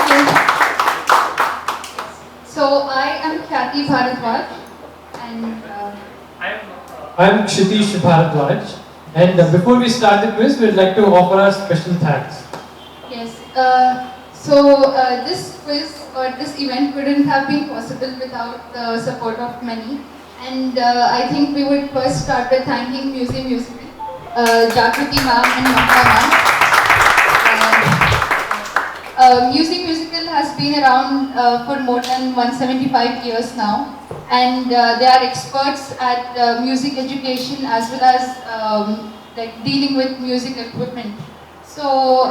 you. So I am Khyati Bharadwaj, and I'm Kshiteissh Bharadwaj, and before we start the quiz, we'd like to offer our special thanks. yes. This quiz or this event couldn't have been possible without the support of many. And I think we would first start with thanking Musee Musical, Jagriti ma'am and Mamta ma'am. Musee Musical has been around for more than 175 years now, and they are experts at music education as well as like dealing with music equipment. So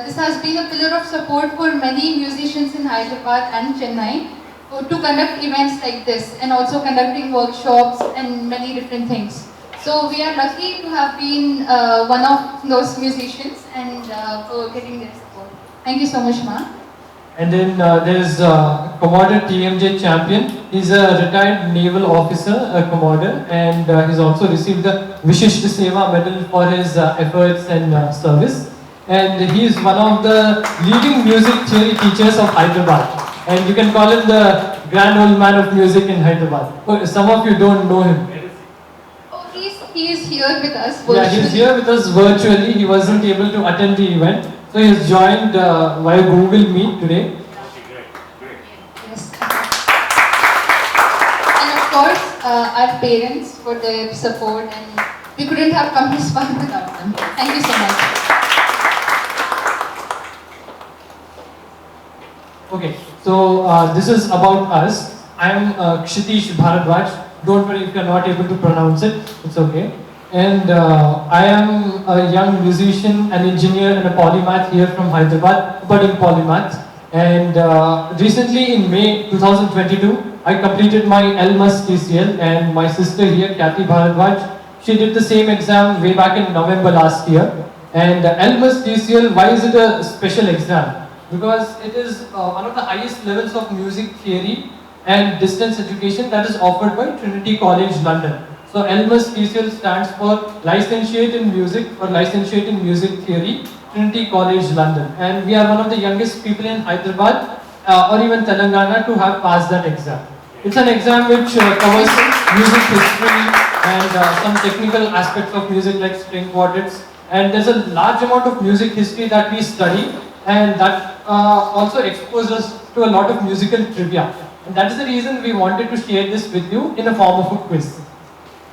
this has been a pillar of support for many musicians in Hyderabad and Chennai to conduct events like this, and also conducting workshops and many different things. So we are lucky to have been one of those musicians and for getting their support. Thank you so much, ma'am. And then there's Commodore TMJ Champion. He's a retired naval officer, a commodore, and he's also received the Vishishta Seva medal for his efforts and service. And he is one of the leading music theory teachers of Hyderabad. And you can call him the grand old man of music in Hyderabad. Oh, some of you don't know him. Oh, he is here with us virtually. Yeah, he's here with us virtually. He wasn't able to attend the event. So he has joined via Google Meet today. Yes. And of course, our parents for their support, and we couldn't have come this far without them. Thank you so much. Okay, so this is about us. I am Kshiteissh Bharadwaj. Don't worry if you are not able to pronounce it, it's okay. And I am a young musician, an engineer and a polymath here from Hyderabad, budding polymath. And recently in May 2022, I completed my LMUS TCL, and my sister here, Khyati Bharadwaj, she did the same exam way back in November last year. And LMUS TCL, why is it a special exam? Because it is one of the highest levels of music theory and distance education that is offered by Trinity College London. So LMUS TCL stands for Licentiate in Music or Licentiate in Music Theory, Trinity College London. And we are one of the youngest people in Hyderabad or even Telangana to have passed that exam. It's an exam which covers music history and some technical aspects of music like string quartets. And there's a large amount of music history that we study, and that also exposes us to a lot of musical trivia. And that is the reason we wanted to share this with you in a form of a quiz.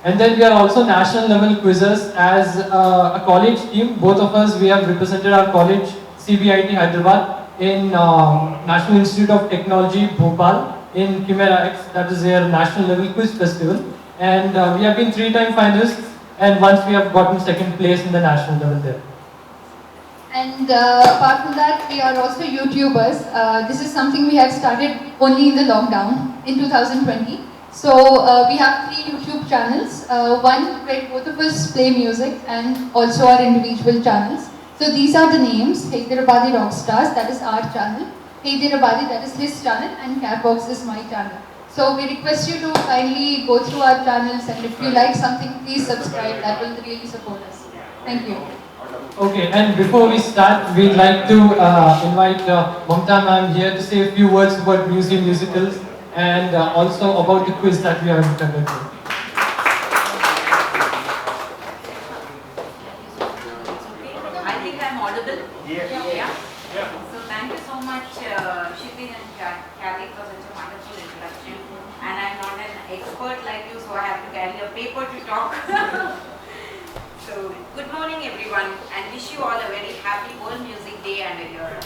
And then we are also national level quizzers as a college team. Both of us, we have represented our college, CBIT Hyderabad, in National Institute of Technology, Bhopal, in Chimera X, that is their national level quiz festival. And we have been 3-time finalists, and once we have gotten second place in the national level there. And apart from that, we are also YouTubers. This is something we have started only in the lockdown in 2020. So we have 3 YouTube channels. One where both of us play music, and also our individual channels. So these are the names: Heythereabaadi Rockstars, that is our channel; Heythereabaadi, that is his channel; and Catbox is my channel. So we request you to kindly go through our channels, and if you like something, please subscribe. That will really support us. Thank you. Okay, and before we start, we'd like to invite Mamta ma'am here to say a few words about Musee musicals and also about the quiz that we are conducting. I think I'm audible. Yeah. So thank you so much, Kshiteissh and Khyati, for such a wonderful introduction. And I'm not an expert like you, so I have to carry a paper to talk. So good morning, everyone, and wish you all a very happy World Music Day and a year.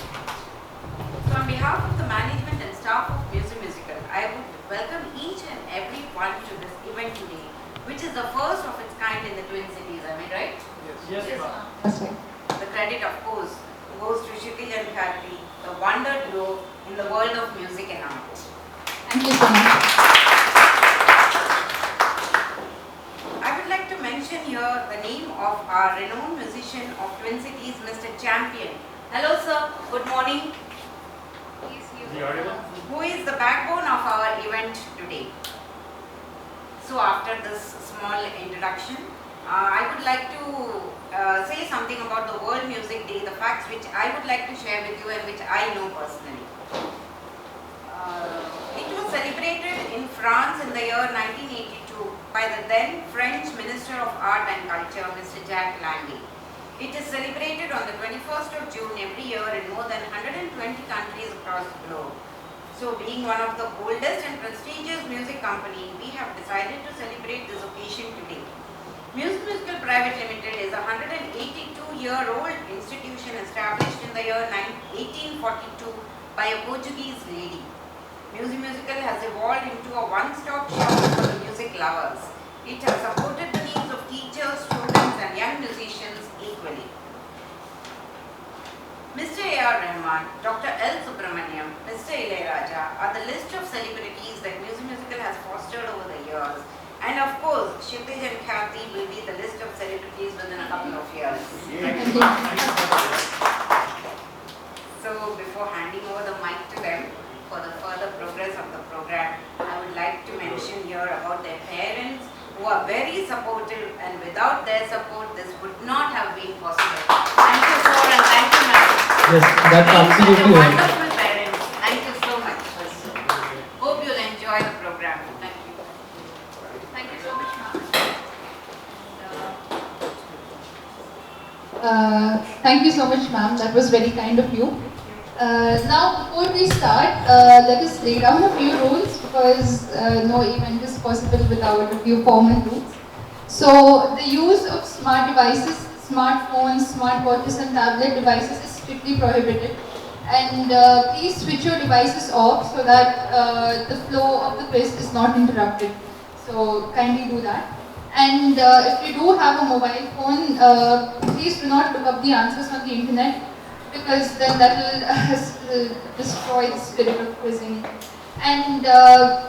So on behalf of the management and staff of Musee Musical, I would welcome each and every one to this event today, which is the first of its kind in the Twin Cities. Am I right? Yes. That's right. The credit, of course, goes to Kshiteissh and Khyati, the wonder duo in the world of music and art. Thank you so much. I would like to mention here the name of our renowned musician of Twin Cities, Mr. Champion. Hello, sir. Good morning. Who is the backbone of our event today. So after this small introduction, I would like to say something about the World Music Day, the facts which I would like to share with you and which I know personally. It was celebrated in France in the year 1982 by the then French Minister of Art and Culture, Mr. Jacques Langley. It is celebrated on the 21st of June every year in more than 120 countries across the globe. So, being one of the oldest and prestigious music company, we have decided to celebrate this occasion today. Musee Musical Private Limited is a 182-year-old institution established in the year 1842 by a Portuguese lady. Musee Musical has evolved into a one-stop shop for the music lovers. It has supported the needs of teachers, students and young musicians equally. Mr. A.R. Rahman, Dr. L. Subramaniam, Mr. Heythereabaadi are the list of celebrities that Musee Musical has fostered over the years. And of course, Kshiteissh and Khyati will be the list of celebrities within a couple of years. So before handing over the mic to them for the further progress of the program, I would like to mention here about their parents who are very supportive, and without their support this would not have been possible. Thank you sir and thank you ma'am. Yes, that's absolutely right. Wonderful parents. Thank you so much. Hope you'll enjoy the program. Thank you. Thank you so much, ma'am. Thank you so much, ma'am. That was very kind of you. Now, before we start, let us lay down a few rules because no event is possible without a few formal rules. So, the use of smart devices, smartphones, smartwatches and tablet devices is strictly prohibited. And please switch your devices off so that the flow of the quiz is not interrupted. So, kindly do that. And if you do have a mobile phone, please do not look up the answers on the internet, because then that will destroy the spirit of quizzing. And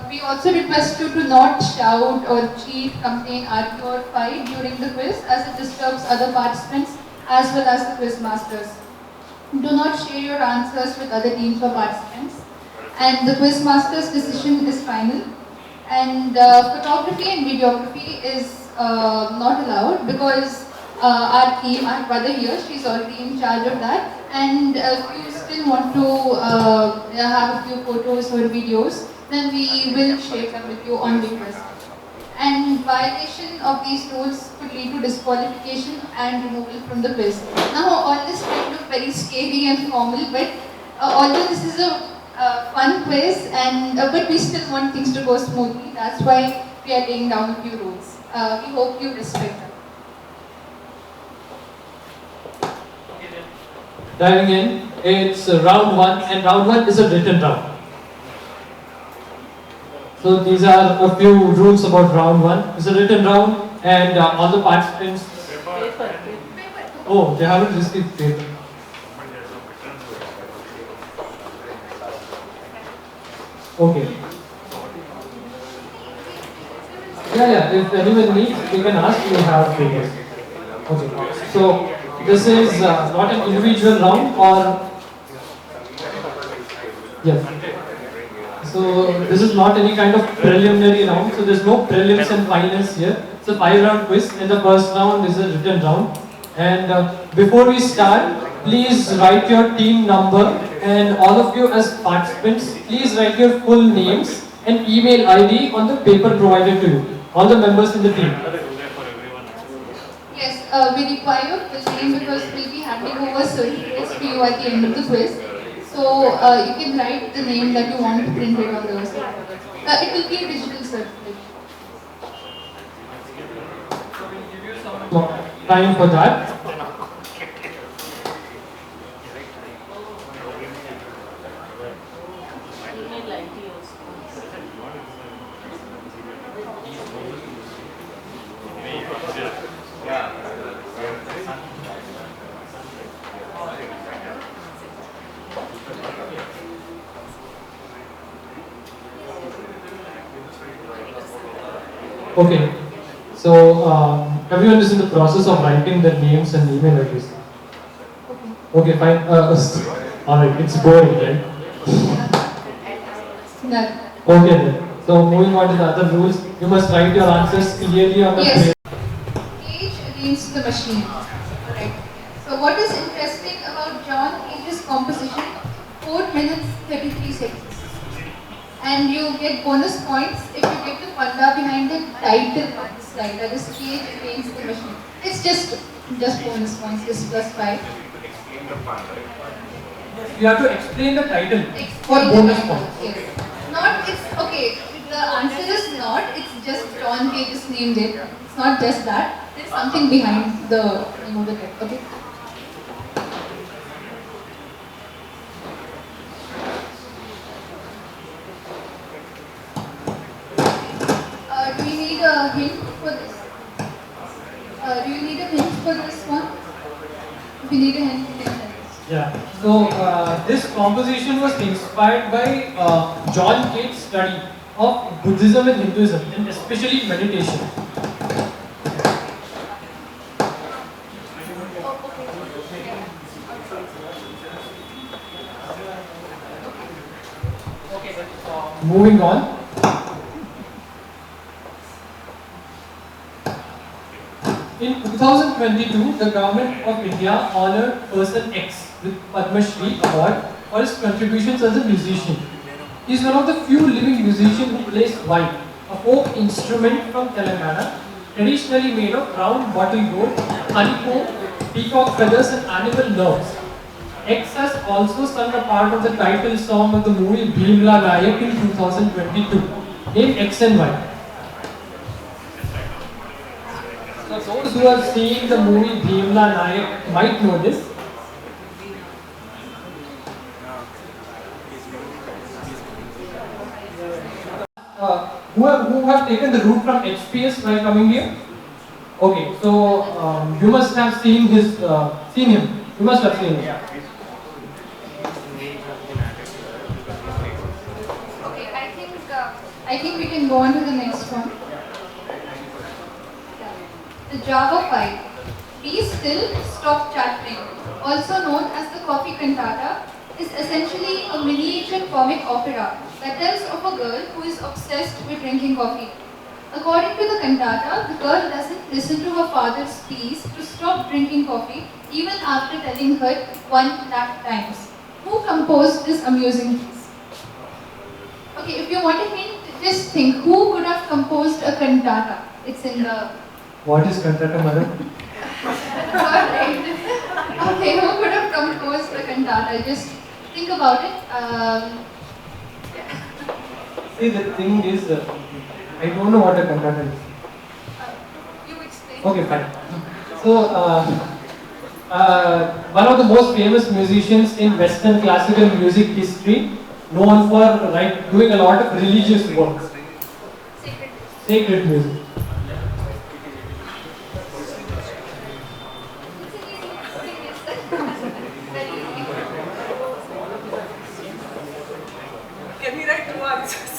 we also request you to not shout or cheat, complain, argue or fight during the quiz, as it disturbs other participants as well as the quiz masters. Do not share your answers with other teams or participants. And the quiz master's decision is final. And photography and videography is not allowed, because our team, our brother here, she's already in charge of that. And if you still want to have a few photos or videos, then we will share them with you on request. And violation of these rules could lead to disqualification and removal from the quiz. Now, all this might look very scary and formal, but although this is a fun quiz, and but we still want things to go smoothly. That's why we are laying down a few rules. We hope you respect them. Diving in, it's round one, and round one is a written round. So these are a few rules about round one. It's a written round, and all the participants. Paper. Oh, they haven't received paper. Okay. Yeah. If anyone needs, they can ask. We have papers. Okay. So this is not an individual round, or yes. So this is not any kind of preliminary round. So there's no prelims and finals here. It's a 5-round quiz. In the first round is a written round. And before we start, please write your team number, and all of you as participants, please write your full names and email ID on the paper provided to you. All the members in the team. Yes, we require the name because we'll be handing over certificates to you at the end of the quiz. So you can write the name that you want printed on the certificate. It will be a digital certificate. So we'll give you some more time for that. Okay, so everyone is in the process of writing their names and email address. Okay, fine. Alright, it's boring, right? No. Okay then. So moving on to the other rules, you must write your answers clearly on the Yes. page. Page against the machine. Alright. So what is interesting about John Cage's composition? 4 minutes 33 seconds. And you get bonus points if you get the funda behind the title of the slide, that is Cage against the machine. It's just bonus points, just +5. You have to explain the title for Explain bonus the title, points. yes. Not, it's okay. The answer is not, it's just John Cage just named it. It's not just that. There's something behind the name of the text. Okay. Do you need a hint for this? Do you need a hint for this one? If you need a hint, you can tell us. Yeah. So this composition was inspired by John Cage's study of Buddhism and Hinduism, and especially meditation. Moving on. In 2022, the government of India honored person X with Padma Shri award for his contributions as a musician. He is one of the few living musicians who plays white, a folk instrument from Telangana, traditionally made of round bottle gourd, honeycomb, peacock feathers and animal nerves. X has also sung a part of the title song of the movie Bhimla Nayak in 2022, named X and Y. So those who are seeing the movie Bhimla Nayak might know this. Who have taken the route from HPS while coming here? Okay, so you must have seen seen him. You must have seen him. Okay, I think we can go on to the next one. The Java file. Be still, stop chattering, also known as the coffee cantata, is essentially a miniature comic opera that tells of a girl who is obsessed with drinking coffee. According to the cantata, the girl doesn't listen to her father's pleas to stop drinking coffee even after telling her 1,00,000 times. Who composed this amusing piece? Okay, if you want a hint, just think who could have composed a cantata. It's in the... What is cantata, madam? Okay, who could have composed a cantata? Just think about it. See, the thing is, I don't know what a cantata is. You explain. Okay, fine. So, one of the most famous musicians in Western classical music history, known for doing a lot of religious work. Sacred music. Can we write 2 answers?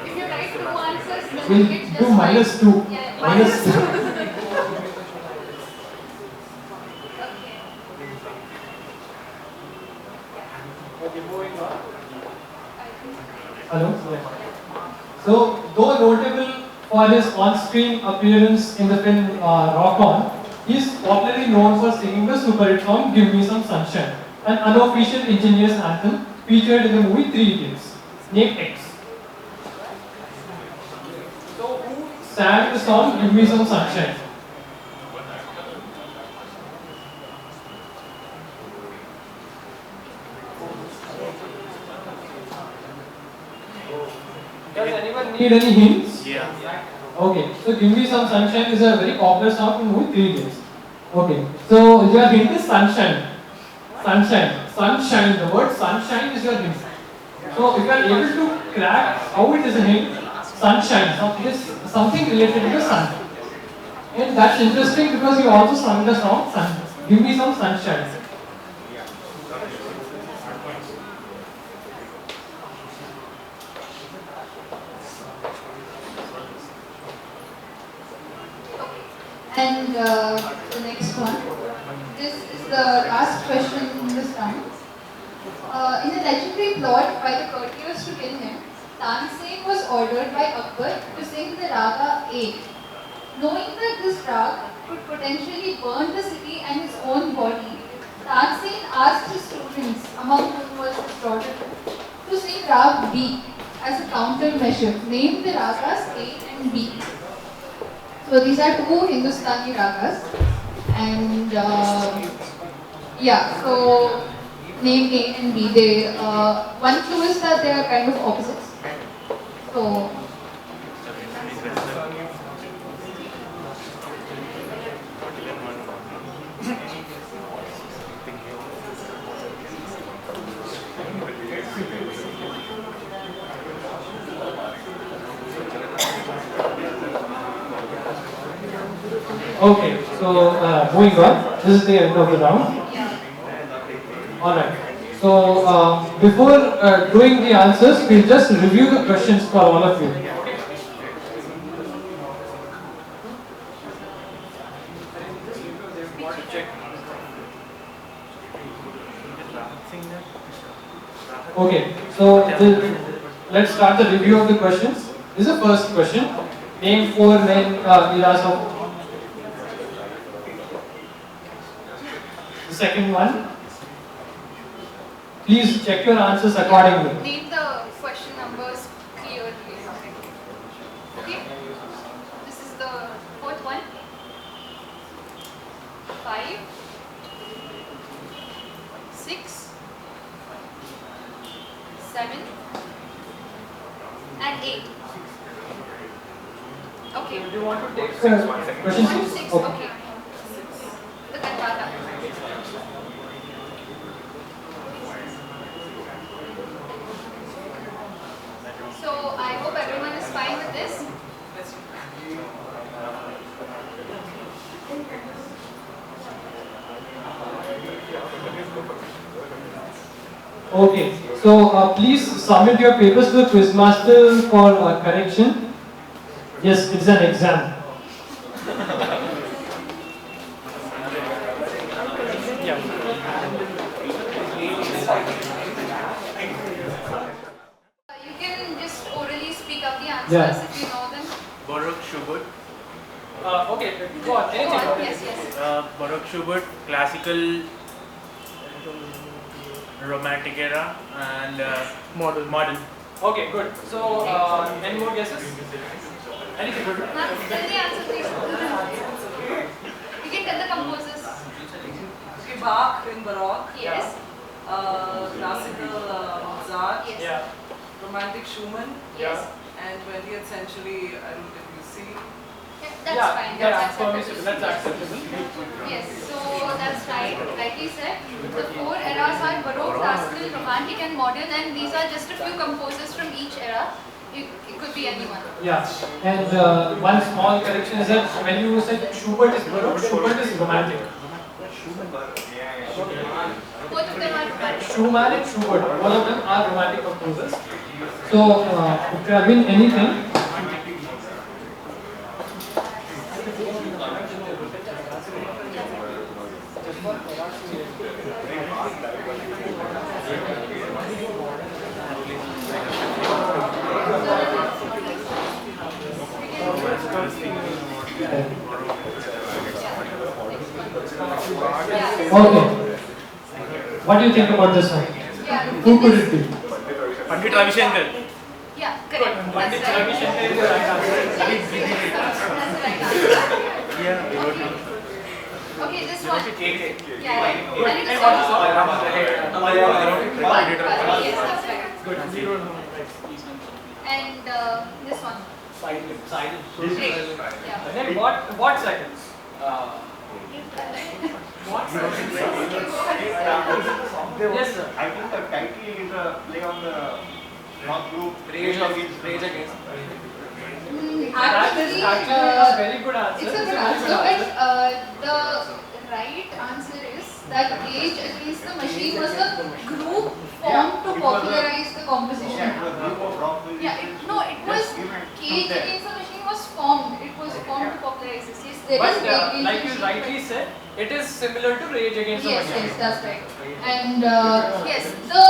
If you write 2 answers, then We'll it's just do -2. Yeah, Minus 2. Okay, moving on. Hello? Yeah. So, though notable for his on-screen appearance in the film Rock On, he is popularly known for singing the super hit song Give Me Some Sunshine, an unofficial engineer's anthem featured in the movie Three Idiots. Name X. So, who sang the song Give Me Some Sunshine? Does anyone need any hints? Yeah. Okay, so Give Me Some Sunshine is a very popular song from movie Three Idiots. Okay, so your hint is sunshine. Sunshine. Sunshine. The word sunshine is your hint. So if you are able to crack how it is a hint, sunshine. So it is something related to the sun. And that's interesting because you also sung the song Sun. Give Me Some Sunshine. And the next one. This is the last question in this round. In a legendary plot by the courtiers to kill him, Tansen was ordered by Akbar to sing the raga 8. Knowing that this rag could potentially burn the city and his own body, Tansen asked his students, among whom was his daughter, to sing rag B as a countermeasure. Name the ragas A and B. So these are two Hindustani ragas, and yeah, so name A and B. They one clue is that they are kind of opposites. So Okay, so moving on. This is the end of the round. Alright. So before doing the answers, we'll just review the questions for all of you. Okay, so let's start the review of the questions. This is the first question. Name 4 main eras of. The second one. Please check your answers accordingly. name the question numbers clearly. Okay. This is the fourth one. 5, 6, 7, and 8. Okay. Do you want to take question 1, 6? 6. Okay. The cantata. So I hope everyone is fine with this. Okay, so please submit your papers to the quizmaster for correction. Yes, it's an exam. You can just orally speak out the answers Yeah. if you know them. Baruch Schubert. Okay, go on. Go on. Yes, yes. Baruch Schubert, classical, romantic era, and modern. Okay, good. So, any more guesses? Anything? Tell the answer, please. You can tell the composers. Okay, Bach in Baroque. Yes. Classical Mozart. Yes. Yeah. Romantic Schumann. Yes. And 20th century, I don't know, Musee. That's fine. Yeah, That's permissible. acceptable. That's acceptable. Yes, so that's right. Like he said, the 4 eras are Baroque, classical, romantic, and modern, and these are just a few composers from each era. It could be anyone. Yeah, and one small correction is that when you said Schubert is Baroque, Schubert is romantic. Both of them are romantic. Schumann and Schubert, all of them are romantic composers. So, if there have been anything, okay. What do you think about this one? Yeah. Who could it be? Pandit Ravi Shankar. Yeah, correct. Pandit That's Ravi right. Shankar is the right answer. That's the right answer. Okay, this one. Yeah, right. And it's And what is yes, that's right. Good. Zero. And this one. Silent. Great. Yeah. And then what seconds? What seconds? Yes, sir. I think the title is a play on the rock group Rage Against. That is actually a very good answer. It's a good answer, but the right answer is that Rage Against the Machine was a group formed to popularize the composition. Yeah, it was a group of rock musicians. Yeah, it was Cage Against the Machine was formed. It was formed to popularize this. Yes, there But is great like you variation, rightly said, it is similar to Rage Against the Yes, Machine. yes, that's right. And yes, the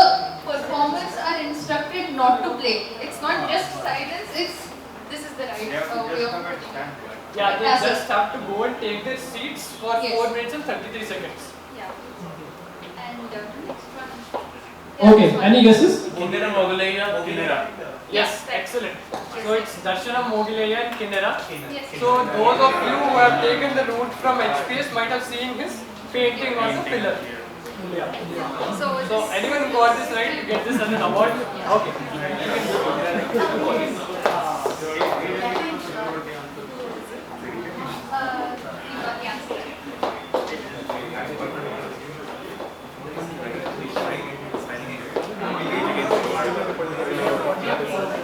performers are instructed not to play. It's not just silence, it's this is the right way of putting it. Yeah, they Yes, just have to go and take their seats for Yes. 4 minutes and 33 seconds. Yeah. And next one. Yeah, Okay, this one. any guesses? Kinnera Mogalaya Kinnera. Yes, right. excellent. So it's Darshanam, Mogilaya and Kinnera. Yes. So those of you who have taken the route from HPS might have seen his painting on the pillar. So, So anyone who got this right, you get this as an award. Okay. you got the answer.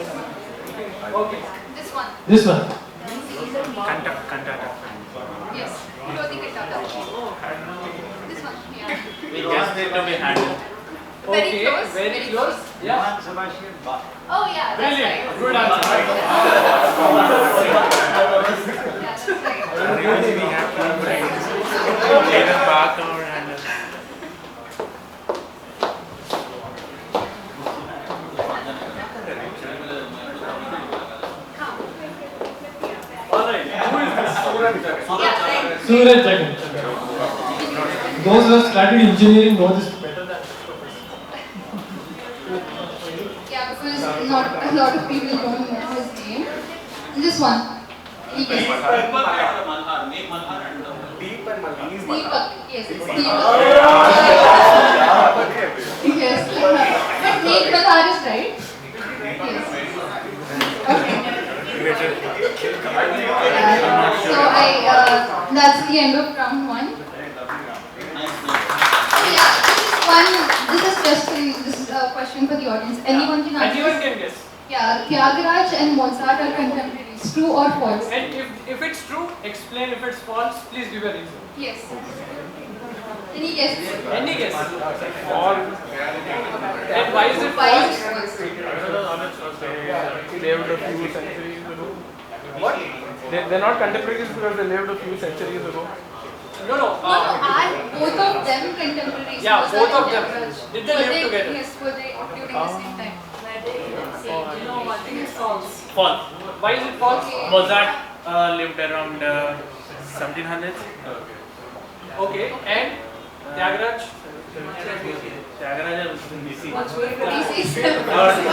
Okay. This one. This one. Cantata. Yes. Clothing cantata. This one. Yeah. We just need to be handled. Very Okay, close. very close. Yeah. Sebastian Bach. Oh yeah, that's Brilliant. right. Good answer. Yeah, that's right. We have to play the back or handle. Alright. Who is this? Yeah, right. Suraj Jagan. Those who have studied engineering know this better than Yeah, because not a lot of people don't know his name. This one. Yes. Deep and Malhar. Deepak. Yes, it's Deepak. Yes. But Neek Malhar is right. Yes. Okay. So that's the end of round one. So yeah, this is just a question for the audience. Anyone can answer. Anyone can guess. Yeah, Tyagaraja and Mozart are contemporaries. True or false? And if it's true, explain. If it's false, please give a reason. Yes. Any guesses? Any guess? And why is it Why is it false? false? They lived a few centuries ago. What? They're not contemporaries because they lived a few centuries ago. No. No, are both of them contemporaries? Yeah, Mozart both of and them. Tyagaraja. Did they Were live together? Yes, were they during the same time? No, I think it's false. False. Why is it false? Okay. Mozart lived around 1700s. Okay. And Tyagaraja? Tyagaraja was in BC. This is Or close to.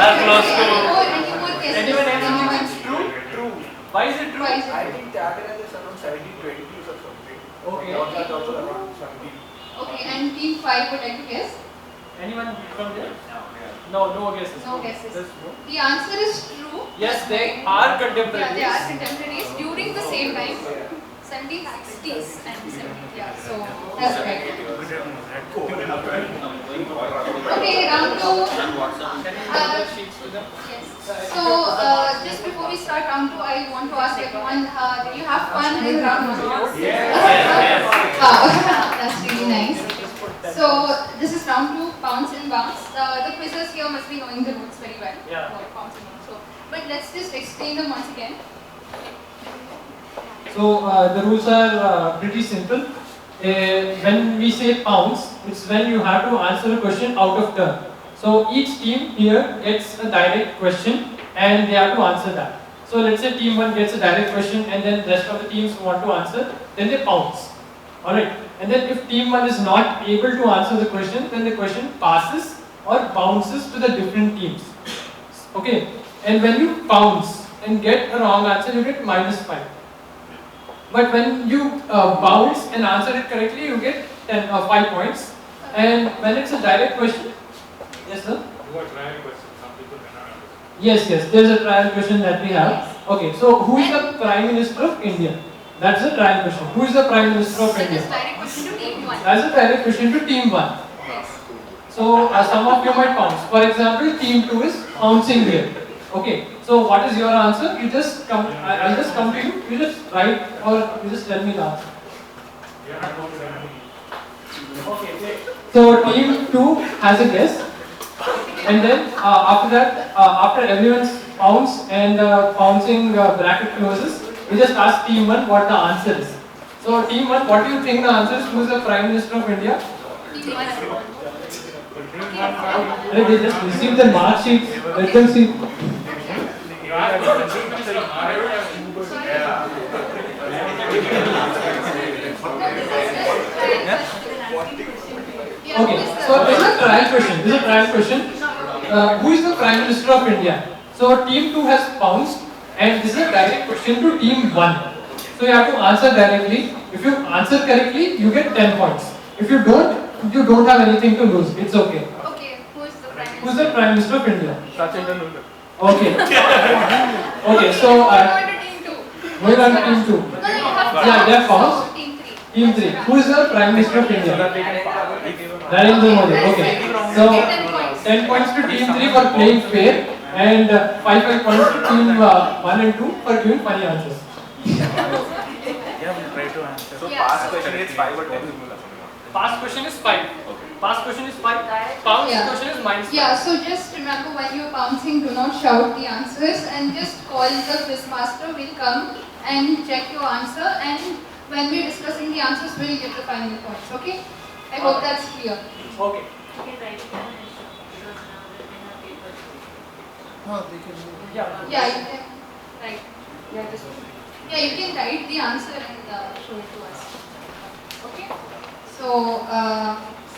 Any more guesses? Anyone else Anyone? thinks it's true? True. Why is it true? Why is it I true? think Tyagaraja is around 1722 or something. Okay. Mozart also around 17. Okay, and team 5 would like to guess? Anyone from there? No guesses. No guesses. That's no. The answer is true. Yes, they are Yeah, contemporaries. they are contemporaries during the same time. 1760s and 70s. Yeah, so that's right. Okay, round 2. Can you give the sheets to them? Yes. So, just before we start round 2, I want to ask everyone, did you have fun in round 1? Yes. Wow, that's really nice. So, this is round 2, pounds and bounce. The quizzers here must be knowing the rules very well. Yeah. For pounds and bounce. So, but let's just explain them once again. So the rules are pretty simple. When we say pounds, it's when you have to answer a question out of turn. So each team here gets a direct question and they have to answer that. So let's say team 1 gets a direct question and then the rest of the teams want to answer, then they pounce. Alright. And then if team 1 is not able to answer the question, then the question passes or bounces to the different teams. Okay. And when you pounce and get a wrong answer, you get -5. But when you bounce and answer it correctly, you get 5 points. And when it's a direct question, yes sir? Yes, there's a trial question that we have. Okay, so who is the Prime Minister of India? That's the trial question. Who is the Prime Minister of That is India? direct question to team 1. That's a direct question to team 1. Yes. So some of you might pounce. For example, team 2 is pouncing here. Okay, so what is your answer? You just come, I'll just come to you, you just write or you just tell me the answer. Okay. So team 2 has a guess and then after that, after everyone's pounce and pouncing bracket closes, we just ask team 1 what the answer is. So team 1, what do you think the answer is? Who is the Prime Minister of India? They just received the mark sheet. Let them see. Okay, so this is a trial question. Who is the Prime Minister of India? So team 2 has pounced, and this is a direct question to team 1. So you have to answer directly. If you answer correctly, you get 10 points. If you don't have anything to lose. It's okay. Okay, Who is the Prime Minister of India? Sachin Tendulkar. Okay. Okay, so we're on team 2. Yeah, they have pounced. Team 3. Who is the Prime Minister of India? Narendra Modi. Okay. So 10 points to team 3 for playing fair, and 5 points to team 1 and 2 for giving funny answers. Yeah, we'll try to answer. So past question is 5 or 10. Past question is 5. Past question is 5. Pounce question is -5. Yeah, so just remember when you're bouncing, do not shout the answers and just call the quiz master. Will come and check your answer, and when we're discussing the answers, we'll give the final points. Okay? I hope that's clear. Okay. Yeah, you can write. Yeah, you can write the answer and show it to us. Okay? So,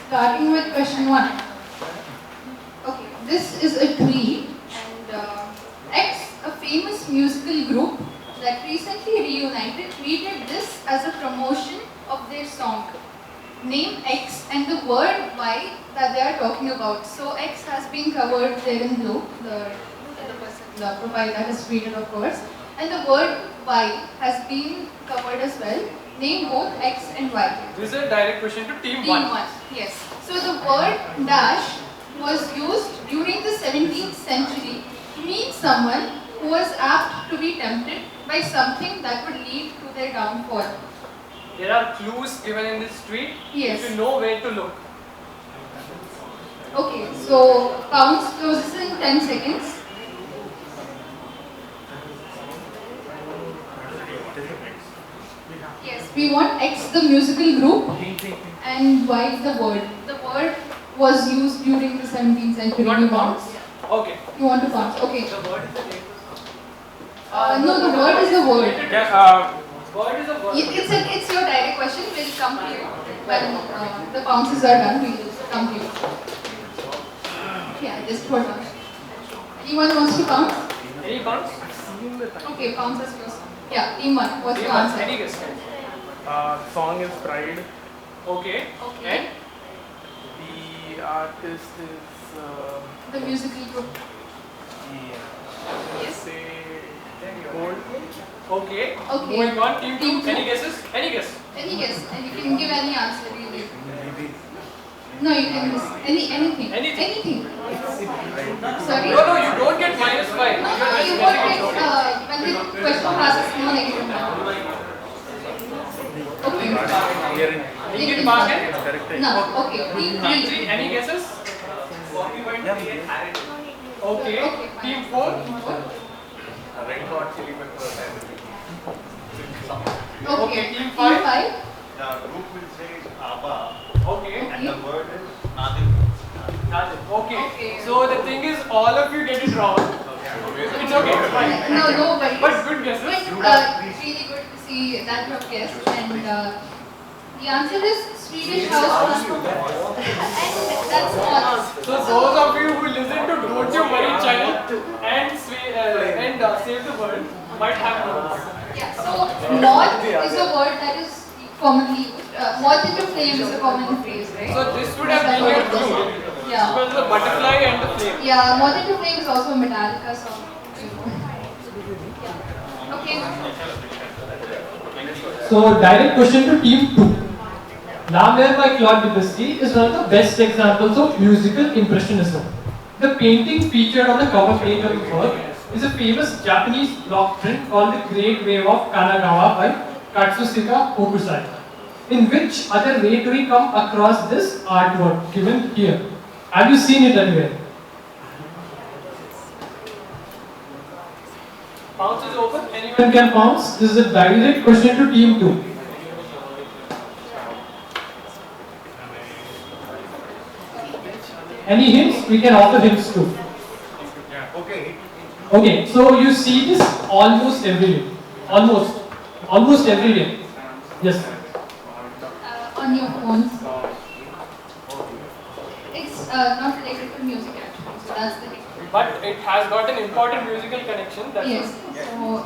starting with question 1. Okay, this is a tree, and X, a famous musical group that recently reunited, treated this as a promotion of their song. Name X and the word Y that they are talking about. So X has been covered there in blue, the profile that is tweeted, of course, and the word Y has been covered as well. Name both X and Y. This is a direct question to team 1. Team 1, yes. So the word dash was used during the 17th century to mean someone who was apt to be tempted by something that would lead to their downfall. There are clues given in this tweet. Yes. If you know where to look. Okay, so Pounce closes in 10 seconds. Yes, we want X the musical group and Y the word. The word was used during the 17th century. You want to bounce? Okay. You want to bounce? Okay. The word is the name. No, the word is the word. Yeah, word is a word. It's your direct question. We'll come to you when the bounces are done. We'll come to you. Yeah, just hold on. Anyone wants to bounce? Any bounce? Okay, bounce is first. Yeah, team 1. What's your answer? Any guess? Song is Pride. Okay. Okay. And The artist is The musical group. Yes. say Gold. okay. Okay. Moving on. Team 2. Team two. Any guesses? Any guess? Any guess, and you can give any answer really. No, you can miss anything. Anything. Sorry. No, you don't get -5. No, you won't get when the question passes no negative mark. Okay. Negative mark and No. Okay. Team team 3. 3. Any guesses? Okay. Team 4. Red Hot Chili Peppers. Okay. Team Team five. 5. The group will say ABBA, Okay. and the word is Nadim. Okay. Okay. So the thing is, all of you get it wrong. It's okay. It's fine. No worries. But good guesses. But it's really good to see that you have guessed, and the answer is Swedish house performance. And that's all. So those of you who listen to Don't You Worry Child and Save the World might have known. Yeah, so moth is a word that is commonly used. Moth into flame is a common phrase, right? So this would have been your clue. Yeah. Because the butterfly and the flame. Yeah, moth into flame is also a Metallica song. Okay. So direct question to team 2. La Mer by Claude Debussy is one of the best examples of musical impressionism. The painting featured on the cover page of the work is a famous Japanese block print called The Great Wave of Kanagawa by Katsushika Hokusai. In which other way do we come across this artwork given here? Have you seen it anywhere? Bounce is open. Anyone? Anyone can bounce. This is a direct question to team 2. Any hints? We can offer hints too. Okay. Okay, so you see this almost every day. Almost every day. Yes. On your phones. It's not related to music actually, so that's the thing. But it has got an important musical connection. That's Yes. So,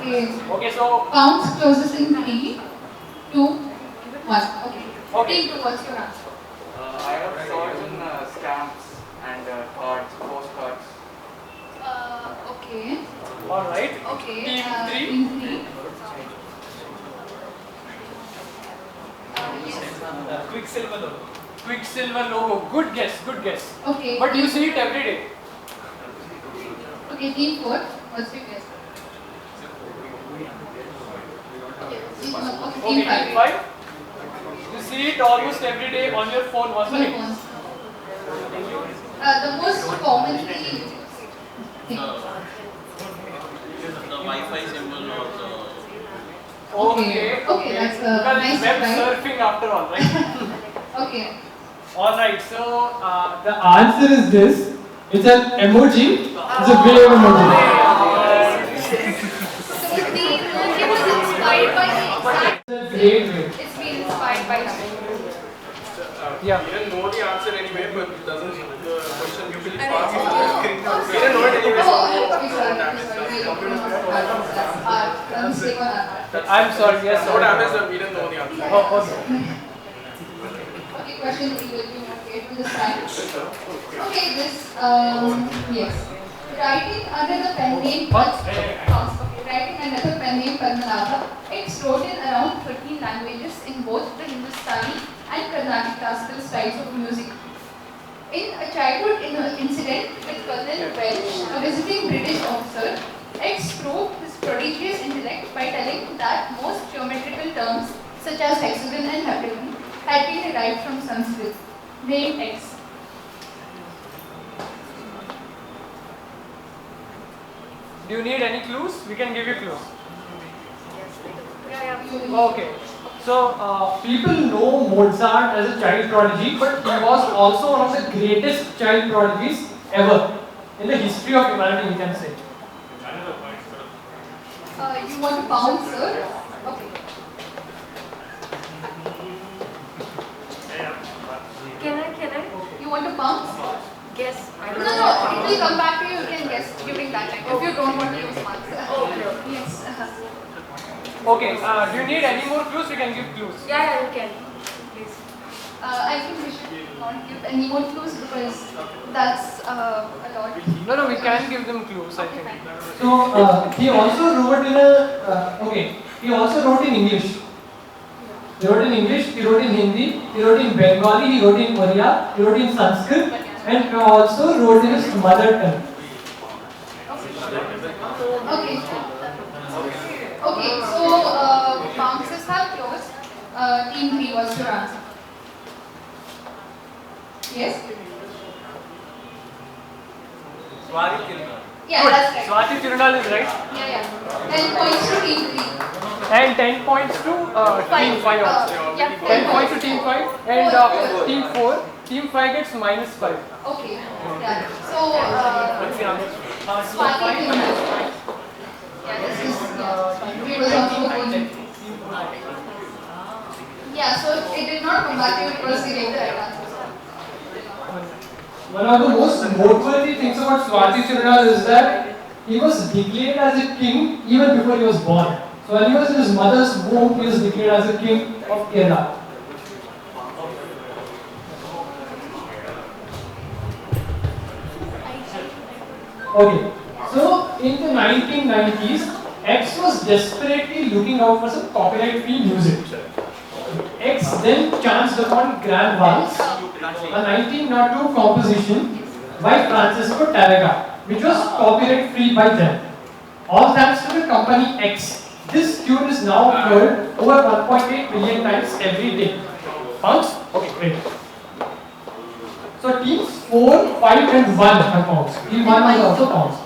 okay. Okay, so Counts closes in 3, 2, 1. Okay. Okay. Team 2, what's your answer? I have certain stamps and cards, postcards. Okay. all right. Okay. Team 3. Team 3. Yes. Quicksilver logo. Good guess. Good guess. Okay. But you see it every day. Okay, team 4. What's your guess? Okay, Okay, team 5. team 5. You see it almost every day on your phone, wasn't Your it? phones. The most commonly used thing. The Wi-Fi symbol or the... Okay. Okay, that's a Because nice it's web try. surfing after all, right? Okay. All right. So The answer is this. It's an emoji. It's a wave emoji. So the emoji was inspired by the exact. It's a great wave. It's been inspired by that. yeah. We didn't know the answer anyway, but it doesn't the question usually passes Oh, to the screen. We didn't know it anyway. Mistake on our part. I'm sorry. Yes. No damage, we didn't know the answer. Oh, okay. Okay, question 3 will be more careful this time. Okay, this, yes. Writing under the pen name writing under the pen name Padmanabha, it's wrote in around 13 languages in both the Hindustani and Carnatic classical styles of music. In a childhood incident with Colonel Welch, a visiting British officer, X proved his prodigious intellect by telling that most geometrical terms such as hexagon and heptagon had been derived from Sanskrit. Name X. Do you need any clues? We can give you clues. Okay. So people know Mozart as a child prodigy, but he was also one of the greatest child prodigies ever in the history of humanity, we can say. You want to bounce, sir? Okay. Can I You want to bounce? guess? I No, don't no, know. it will come back to you. You can guess during that time if you don't want to use marks. Okay. Yes. Okay. Do you need any more clues? We can give clues. Yeah, you can. Please. I think we should not give any more clues because that's a lot. No, we can give them clues, I Okay, think. fine. So he also wrote in a he also wrote in English. He wrote in English, he wrote in Hindi, he wrote in Bengali, he wrote in Oriya, he wrote in Sanskrit, and he also wrote in his mother tongue. Okay. Okay, so bounces have closed. Team 3 was your answer. Yes? Yeah, that's right. Swati Tirunal is right. Yeah. 10 points to team 3. And 10 points to team 5 also. Yeah, 10 points to team 5 and team 4. Team 5 gets -5. Okay. Yeah. So, What's the answer? Swati Tirunal. Yeah, this is Swati was also good. Yeah, so it did not come back to you because he gave the right answer. One of the most noteworthy things about Swati Tirunal is that he was declared as a king even before he was born. So when he was in his mother's womb, he was declared as a king of Kerala. Okay, so in the 1990s, X was desperately looking out for some copyright-free music. X then chanced upon Grand Vals, a 1902 composition by Francisco Tárrega, which was copyright-free by them. All thanks to the company X, this tune is now heard over 1.8 million times every day. Bounce? Okay, great. So teams 4, 5 and 1 have bounced. Team 1 has also bounced.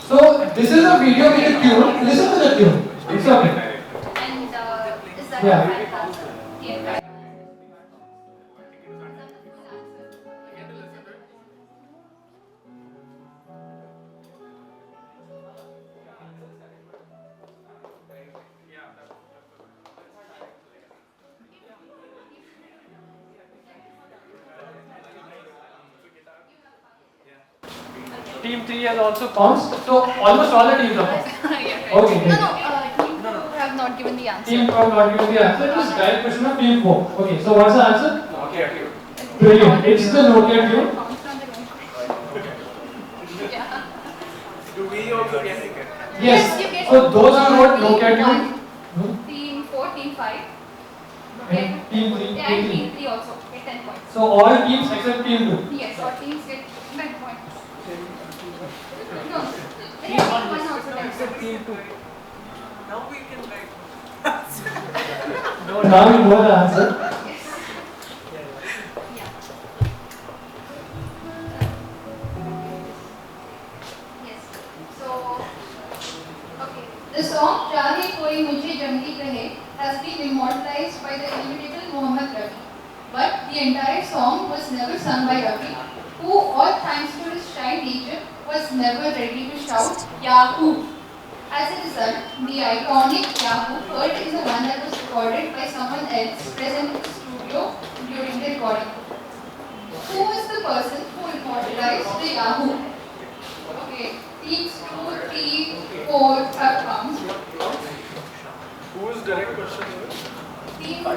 So this is a video with a tune. Listen to the tune. It's okay. And is that Yeah. your final answer? Yeah. team 3 has also pounced. So almost all the teams are pounced. Okay. No, team 2 have not given the answer. Team 2 have not given the answer. It was direct question of team 4. Okay, so what's the answer? Nokia tube. Brilliant. It's the Nokia tube. Yeah. Do we also get it? Yes. You get So those who wrote Nokia team tube. 1, team 4, team 5. Okay. And team 3. Yeah, and team 3 also get 10 points. So all teams except team 2. Yes, all teams get 10 points. No, Team 1 also 10 except points. team 2. Now we can like. No, now we know the answer. Yeah. Yes. So, okay. The song "Chahe Koi Mujhe Jangli Kahe" has been immortalized by the inimitable Mohammed Rafi. But the entire song was never sung by Rafi, who, all thanks to his shy nature, was never ready to shout Yahoo! As a result, the iconic Yahoo heard is the one that was recorded by someone else present in the studio during the recording. Who was the person who immortalized the Yahoo? Okay, teams 2, 3, 4 have come. Whose direct question is? Team 5.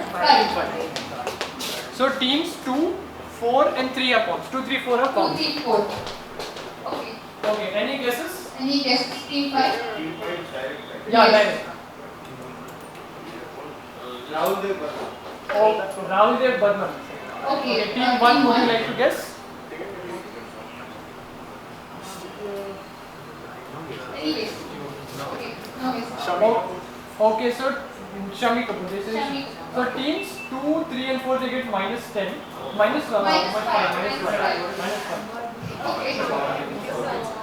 So teams 2, 4 and 3 are pounced. 2, 3, 4 are 2, pounced. 3, 4. Okay. Okay, any guesses? Any guesses? Team 5? Yeah, Yes. direct. Oh, Rahul Dev Burman. Okay. Team 1, would you like to guess? Any guess? Okay. No guess. Okay, so Shami Kapoor, this is. Shami. So teams 2, 3 and 4 they get minus 10. Minus 5. Minus Minus 5. five. Minus 5. Minus 5. Okay.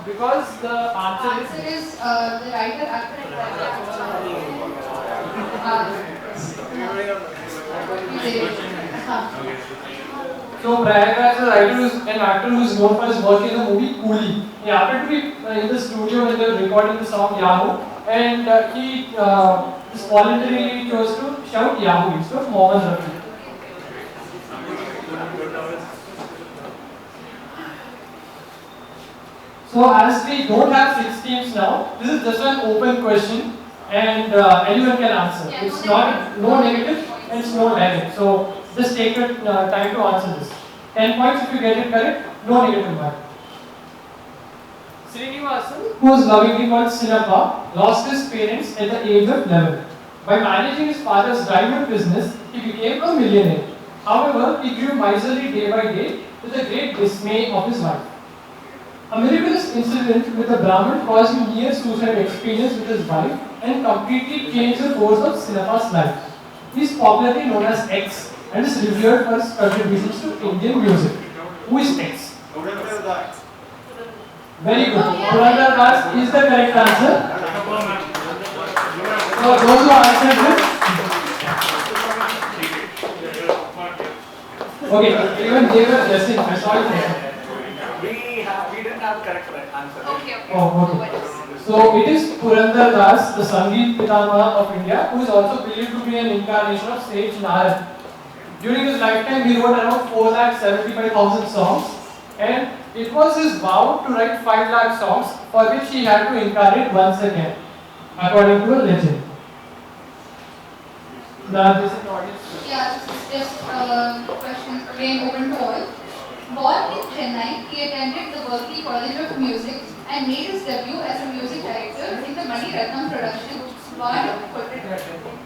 Because the answer is. Answer is the writer, actor, and So Bharadwaj is a writer who's an actor who is known for his work in the movie Coolie. He happened to be in the studio when they were recording the song Yahoo, and he just voluntarily chose to shout Yahoo instead of Mohammed Rafi. So as we don't have 6 teams now, this is just an open question and anyone can answer. Yeah, It's not no negative and it's no direct. So just take your time to answer this. 10 points if you get it correct, no negative mark. Srinivasan, who was lovingly called Sinappa, lost his parents at the age of 11. By managing his father's diamond business, he became a millionaire. However, he grew miserly day by day to the great dismay of his wife. A miraculous incident with a Brahmin caused him near-suicide experience with his wife and completely changed the course of Sinappa's life. He is popularly known as X and is revered for his contributions to Indian music. Who is X? Very good. Purandardas is the correct answer. So those who answered this. Okay, even they were guessing. I saw it there. We didn't have correct answer. Okay. Oh, okay. So it is Purandardas, the Sangeet Pitamaha of India, who is also believed to be an incarnation of sage Narad. During his lifetime, he wrote around 4,75,000 songs, and it was his vow to write 5 lakh songs, for which he had to incarnate once again, according to a legend. Now, this is an audience. Yeah, this is just questions again open to all. Born in Chennai, he attended the Berklee College of Music and made his debut as a music director in the Mani Ratnam production Bard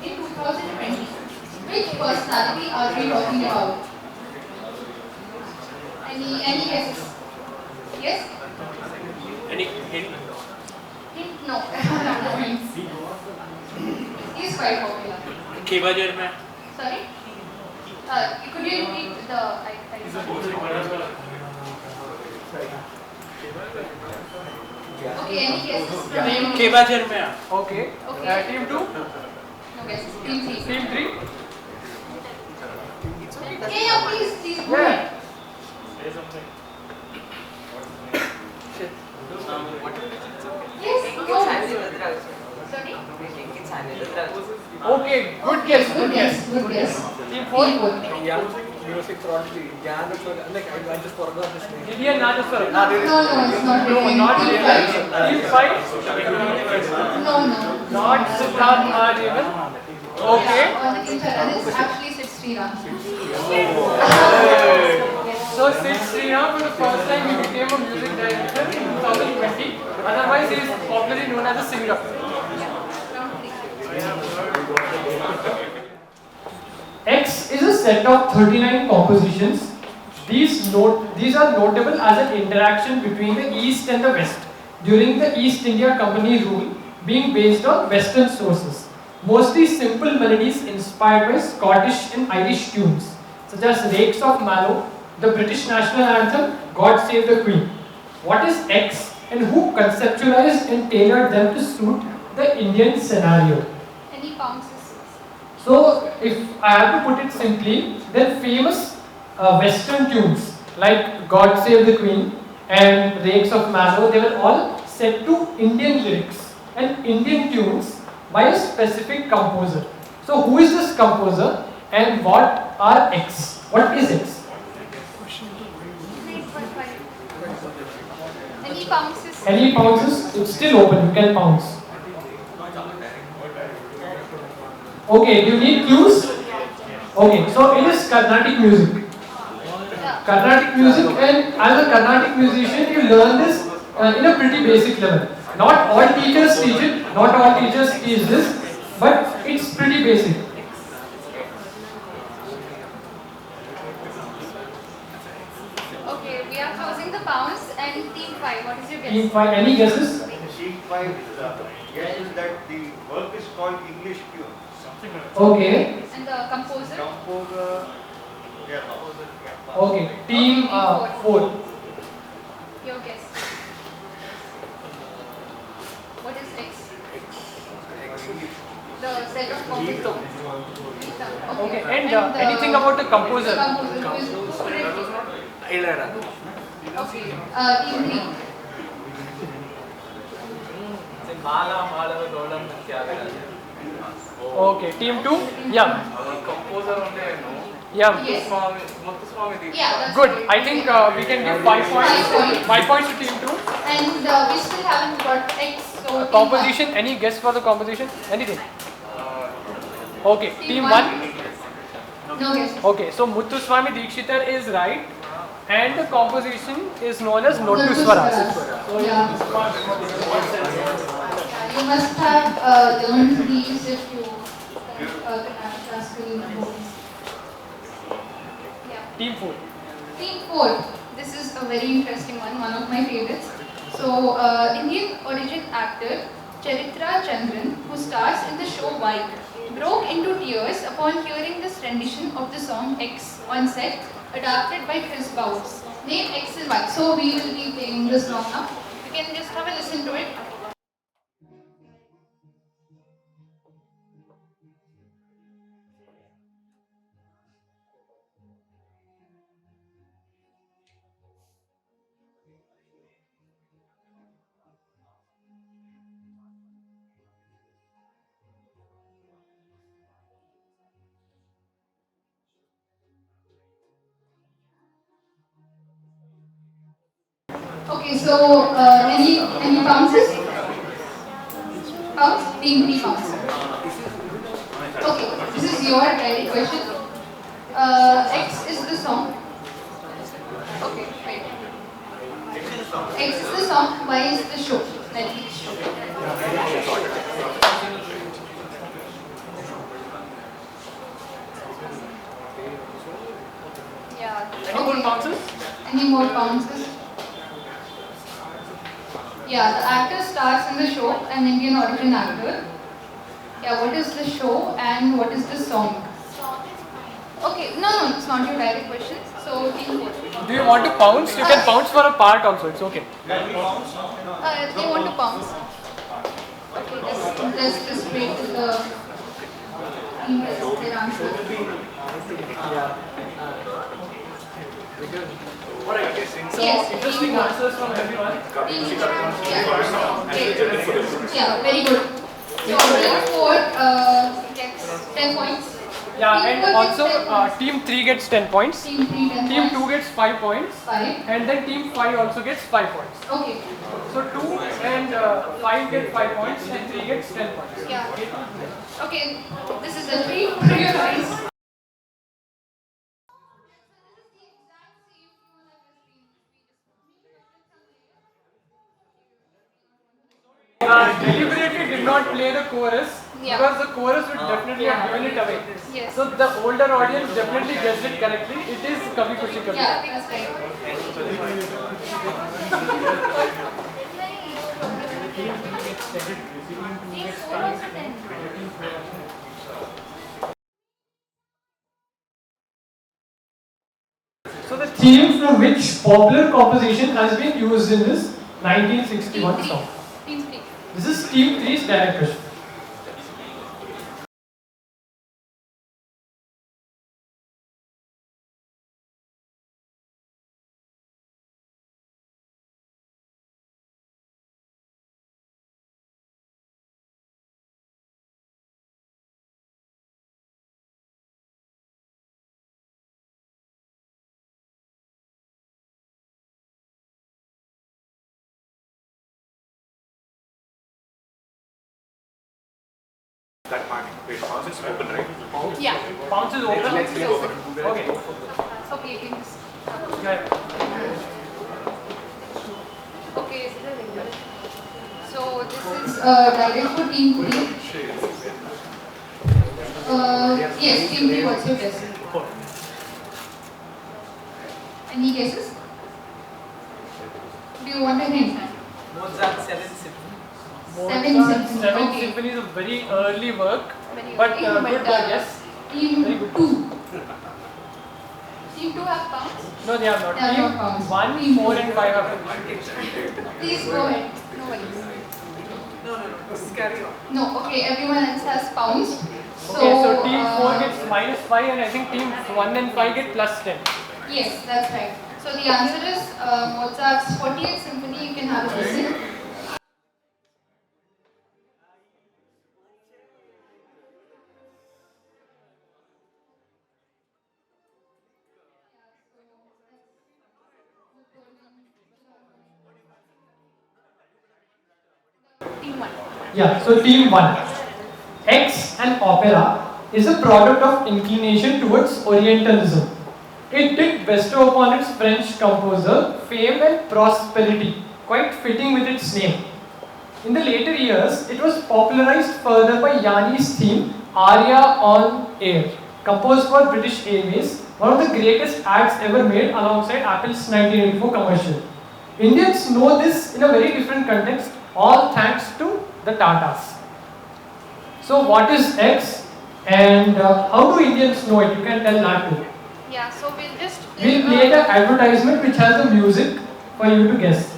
in 2020. Which personality are we talking about? Any guesses? Yes? Any hint? Hint? No. He's quite popular. Kebajar mein. Sorry? Could you repeat the Okay, any guesses? Kebajar mein. Okay. Okay. Team 2? No guesses. Team 3. Team 3? Yeah, please, go Yeah. ahead. Say something. Yes, go ahead. Sorry? Okay, good guess, Good guess, good guess. Team 4? Team 4. Yeah. music prodigy, Gyan, like I just forgot his name. Indian Nagaswara. No, it's not No, really. not Team really. five. Team 5? No. Not Siddharth Mahadevan. Okay. On the team channel is actually Sid Sriram. So Sid Sriram for the first time he became a music director in 2020. Otherwise he is popularly known as a singer. X is a set of 39 compositions. These are notable as an interaction between the East and the West during the East India Company rule, being based on Western sources. Mostly simple melodies inspired by Scottish and Irish tunes, such as Rakes of Mallow, the British national anthem, God Save the Queen. What is X and who conceptualized and tailored them to suit the Indian scenario? Any bounces? So, if I have to put it simply, then famous Western tunes like God Save the Queen and Rakes of Mallow, they were all set to Indian lyrics and Indian tunes by a specific composer. So, who is this composer and what are X? What is X? Any bounces? Any bounces? It's still open, you can bounce. Okay, do you need clues? Okay, so it is Carnatic music. Carnatic music, and as a Carnatic musician, you learn this in a pretty basic level. Not all teachers teach it, not all teachers teach this, but it's pretty basic. Okay, we are closing the bounce and team 5. What is your guess? Team 5, any guesses? Team 5 guesses that the work is called English Tune. Okay, And the composer? Composer. okay, team 4. Your guess. What is X? The set of composers. Okay, and anything about the composer? Okay, team 3. Okay, team 2? Yeah. Composer only I know. Yeah. Yes. Muthuswami Yeah, that's Good. right. I think we can give 5 points. 5 points. 5 points to team 2. And we still haven't got X. So team Composition, any guess for the composition? Anything? Okay, team 1. one. No guess. Okay, so Muthuswami Dikshitar is right. And the composition is known as Notuswaras. So yeah. You must have learned these if you classical books. Yeah. Team 4. Team 4. This is a very interesting one of my favorites. So, Indian origin actor Charitra Chandran, who stars in the show Y, broke into tears upon hearing this rendition of the song X on set, adapted by Chris Bowles. Name X and Y. So, we will be playing this song now. You can just have a listen to it. Okay, so any bounces? Bounce? Team 3 bounce. Okay, this is your direct question. X is the song. Okay, right. X is the song, Y is the show. Netflix show. Yeah. Any more bounces? Any more bounces? Yeah, the actor stars in the show, an Indian origin actor. Yeah, what is the show and what is the song? Okay, no, it's not your direct question. So, team 4. Do you want to bounce? You can bounce for a part also, it's okay. They want to bounce. Okay, let's just wait till the team gets their answer. So, Yes, interesting team 4. answers from everyone. Yeah, very good. So, team 4 gets 10 points. Yeah, Yeah, Team and four gets also 10 points. team 3 gets 10 points. Team 3 10 Team points. 2 gets 5 points. 5. And then team 5 also gets 5 points. Okay. So 2 and 5 get 5 points and 3 gets 10 points. Yeah. Okay. This is a treat for you guys. Deliberately did not play the chorus Yeah. because the chorus would definitely have given it away. Yes. So the older audience definitely guessed it correctly. It is Kabhi Khushi Kabhi. Yeah, that's right. So the theme from which popular composition has been used in this 1961 Team 3. song? Team 3. This is team 3's direct question. That part, wait, once it's open, right? Yeah. Bounce is open. Bounce is open. Okay. Okay, you can just. Yeah. Okay. So this is direct for team 3. Yes, team 3. What's your guess? Any guesses? Do you want a hint? Mozart 7th Symphony. Mozart's Symphony, 7th okay. Symphony is a very early work, Very but early, good guess. Team Very good. 2. Team 2 have pounds? No, they are not. They are Team not pounds. 1, Team 4 two. and 5 are. Please go ahead. No worries. No. Just carry on. No, okay, everyone else has pounds. Okay, so team 4 gets minus 5 and I think team 1 and 5 get plus 10. Yes, that's right. So the answer is Mozart's 40th Symphony. You can have a listen. Team 1. Yeah, so team 1. X, an opera, is a product of inclination towards Orientalism. It did bestow upon its French composer fame and prosperity, quite fitting with its name. In the later years, it was popularized further by Yanni's theme, Aria on Air, composed for British Airways, one of the greatest ads ever made alongside Apple's 1984 commercial. Indians know this in a very different context, all thanks to the Tatas. So what is X and how do Indians know it? You can tell that too. Yeah, so We'll play the advertisement which has the music for you to guess.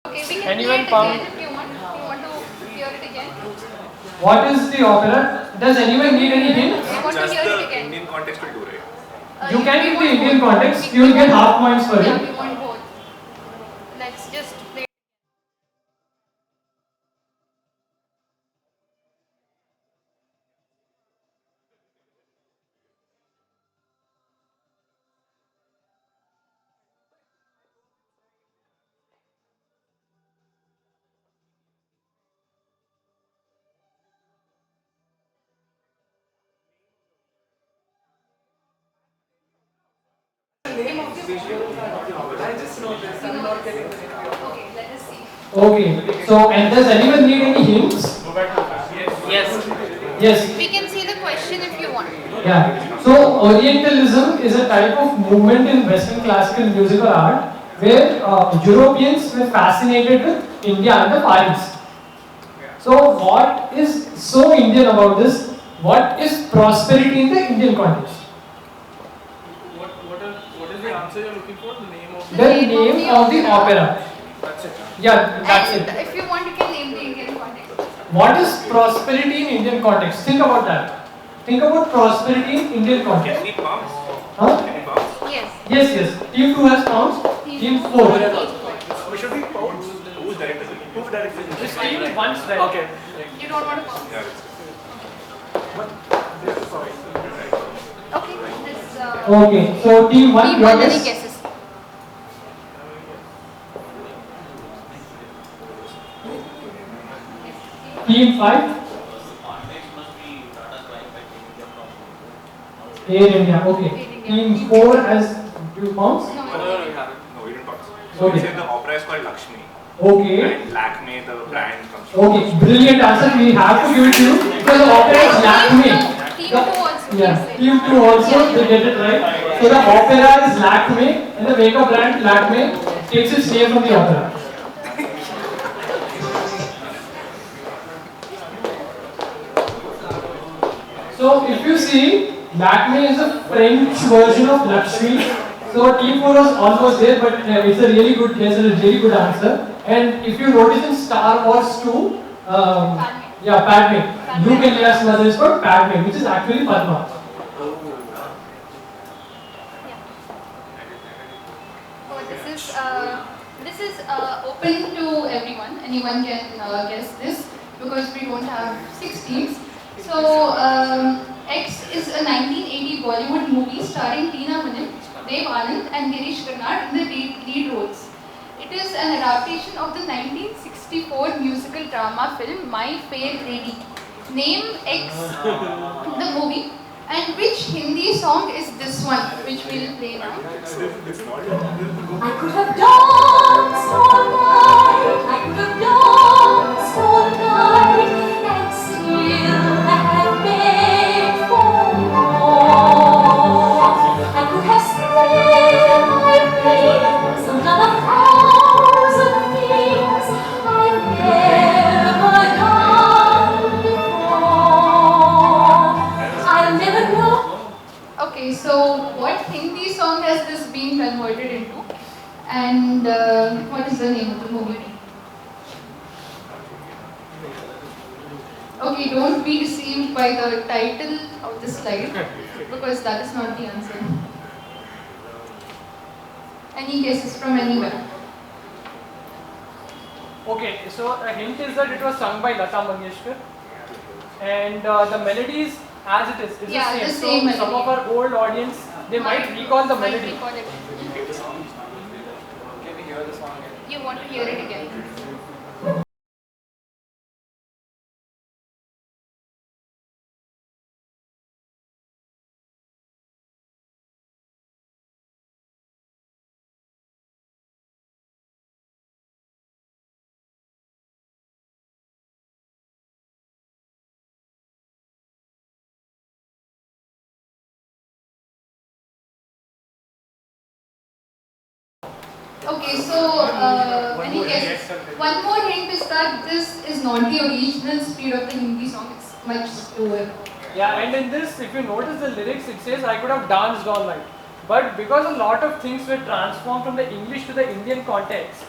Okay, we can Anyone play found- it again if you want. You want to hear it again? What is the opera? Does anyone need any hint? I want to Just hear it the again. Indian context will do, right? You can we give the want Indian both. context, We you will get want- half points for Yeah, it. we want both. Let's just play. I just know this. I'm not getting the name. Okay, let us see. Okay, so and does anyone need any hints? Yes. Yes. We can see the question if you want. Yeah. So Orientalism is a type of movement in Western classical music or art where Europeans were fascinated with India and the Far East. So what is so Indian about this? What is prosperity in the Indian context? What is the answer you're looking for? The name of The name of the opera. That's it. Yeah, that's And it. if you want, you can name the Indian context. What is prosperity in Indian context? Think about that. Think about prosperity in Indian context. Can we bounce? Huh? Can we bounce? Yes. Yes, yes. Team 2 has pounds. Team 4. We should be bounce. Who's directed? Who's directed? This team once right. Okay. You don't want to pause. Yeah. Okay. This. Okay, so team 1, Team your 1, any guess? guesses? Team 5? Air India, okay. Team 4 has 2 pounds. No, No, we didn't bounce. Okay. We said the opera is called Lakshmi. Okay. And Lakme, the brand comes from. Okay, brilliant answer. We have to give it to you because the opera is Lakme. Team 2 also. Yeah, please say. team 2 also, they get it right. So the opera is Lakme and the makeup brand Lakme takes its name from the opera. So if you see, Lakme is a French version of Lakshmi. So team 4 was almost there, but it's a really good guess and a really good answer. And if you notice in Star Wars 2, yeah, Padme. Luke and Leia's mother is called Padme, which is actually Padma. So this is open to everyone. Anyone can guess this because we don't have 6 teams. So X is a 1980 Bollywood movie starring Tina Manin, Dev Anand and Girish Karnad in the lead roles. It is an adaptation of the 1964 musical drama film My Fair Lady. Name X the movie and which Hindi song is this one which we will play now. I could have danced all night, I could have danced all night, and still I have begged for more. I could have spread my wings and done 1,000 things I've never done before. I'll never know. Okay, so what Hindi song has this been converted into? And what is the name of the movie? Okay, don't be deceived by the title of the slide because that is not the answer. Any guesses from anywhere? Okay, so a hint is that it was sung by Lata Mangeshkar and the melodies as it is Yeah, the the same. same So some melody. of our old audience, they might recall the Might melody. recall it. Can we hear the song again? You want to hear it again? Okay, so any guess? One more hint is that this is not the original speed of the Hindi song. It's much slower. Yeah, and in this, if you notice the lyrics, it says I could have danced all night. But because a lot of things were transformed from the English to the Indian context,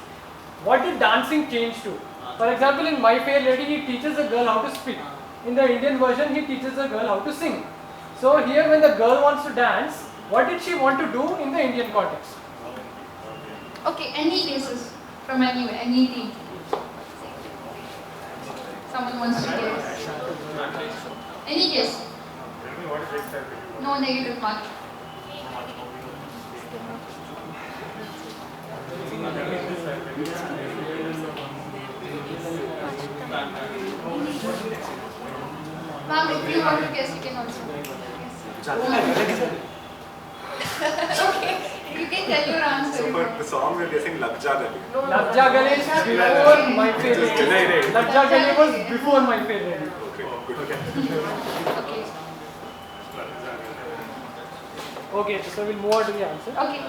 what did dancing change to? For example, in My Fair Lady, he teaches a girl how to speak. In the Indian version, he teaches a girl how to sing. So here, when the girl wants to dance, what did she want to do in the Indian context? Okay, any guesses from anywhere, any team? Someone wants to guess. Any guess? No negative mark. Ma'am, if you want to guess, you can also guess. Okay, you can tell your answer. But the song we're guessing Lag Ja Gali. Lag Ja Gale is before My Fair Lady. Lag Ja Gale was before My Fair Lady. Okay, good. Okay. Okay, so we'll move on to the answer. Okay.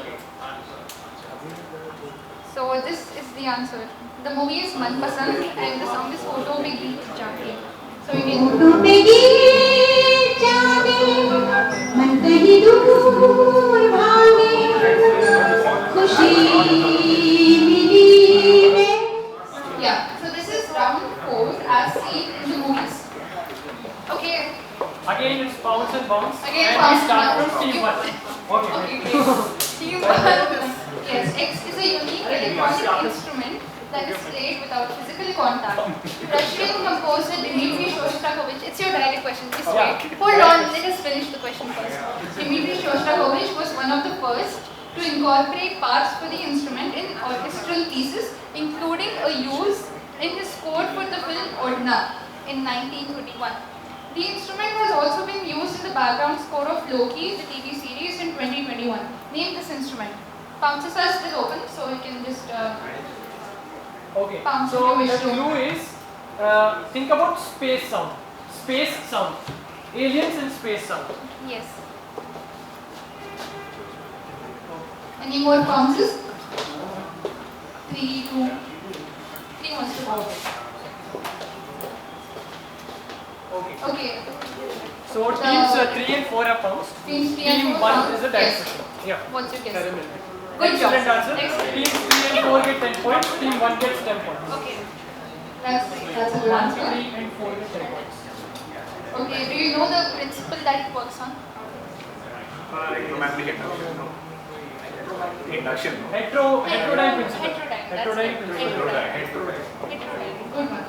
So this is the answer. The movie is Manpasand and the song is Photo Mein Geet Jaake. So you can Photo mein geet jaane, man kahin dur bhaage. Okay, great. Team 1. Yes, X is a unique electronic instrument that is played without physical contact. Russian composer Dmitry Shostakovich. It's your direct question. Just wait. Hold on. Let us finish the question first. Dmitry Shostakovich was one of the first to incorporate parts for the instrument in orchestral pieces, including a use in his score for the film Odna in 1931. The instrument has also been used in the background score of Loki, the TV series, in 2021. Name this instrument. Bounces are still open, so you can just Okay. bounce So if you the wish to. clue is think about space sound. Space sound. Aliens and space sound. Yes. Any more bounces? 3, 2. 3 wants to bounce. Okay. Okay. So teams 3 and 4 are bounced. Teams 3 and Team 4 1 bounced. is the direct Yes. question. Yeah. What's your guess? Caramel. Good job. Excellent answer. Excellent. Team 3 and 4 get 10 points. Team 1 gets 10 points. Okay. That's a good 1, answer. 3 and 4 get 10 points. Okay, do you know the principle that it works on? Electromagnetic induction. No. Induction. Heterodyne principle. Heterodyne. That's Heterodyne it. principle. Heterodyne. Good one.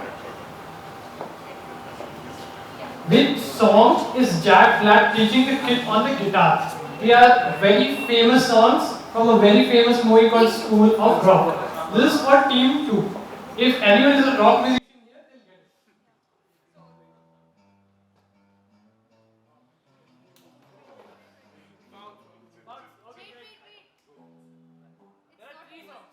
Which song is Jack Black teaching the kid on the guitar? They are very famous songs from a very famous movie called School of Rock. This is for team 2. If anyone is a rock musician here, they'll get it. There are 3 songs.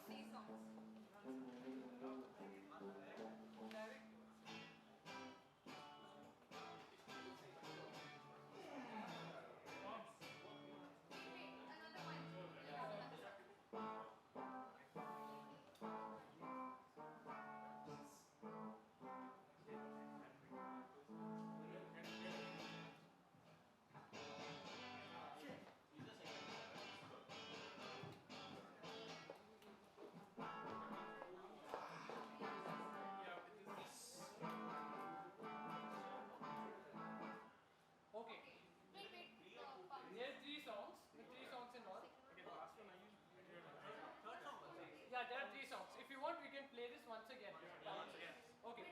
Okay. There are 3 songs. The 3 songs in all. Yeah, there are 3 songs. If you want, we can play this once again. Okay.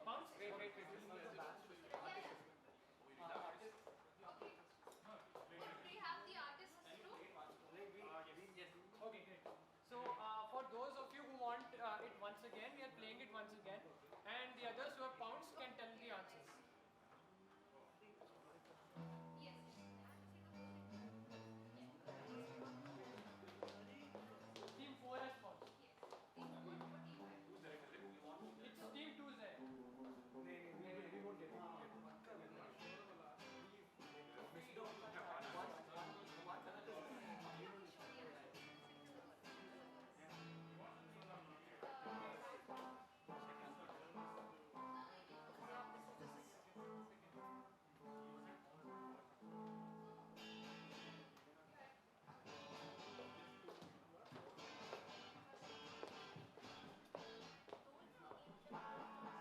Bounce. Wait. Okay, great. So, for those of you who want it once again, we are playing it once again, and the others who have pounced can tell the answers. Team 4 has pounced. It's team 2's there. We won't get it.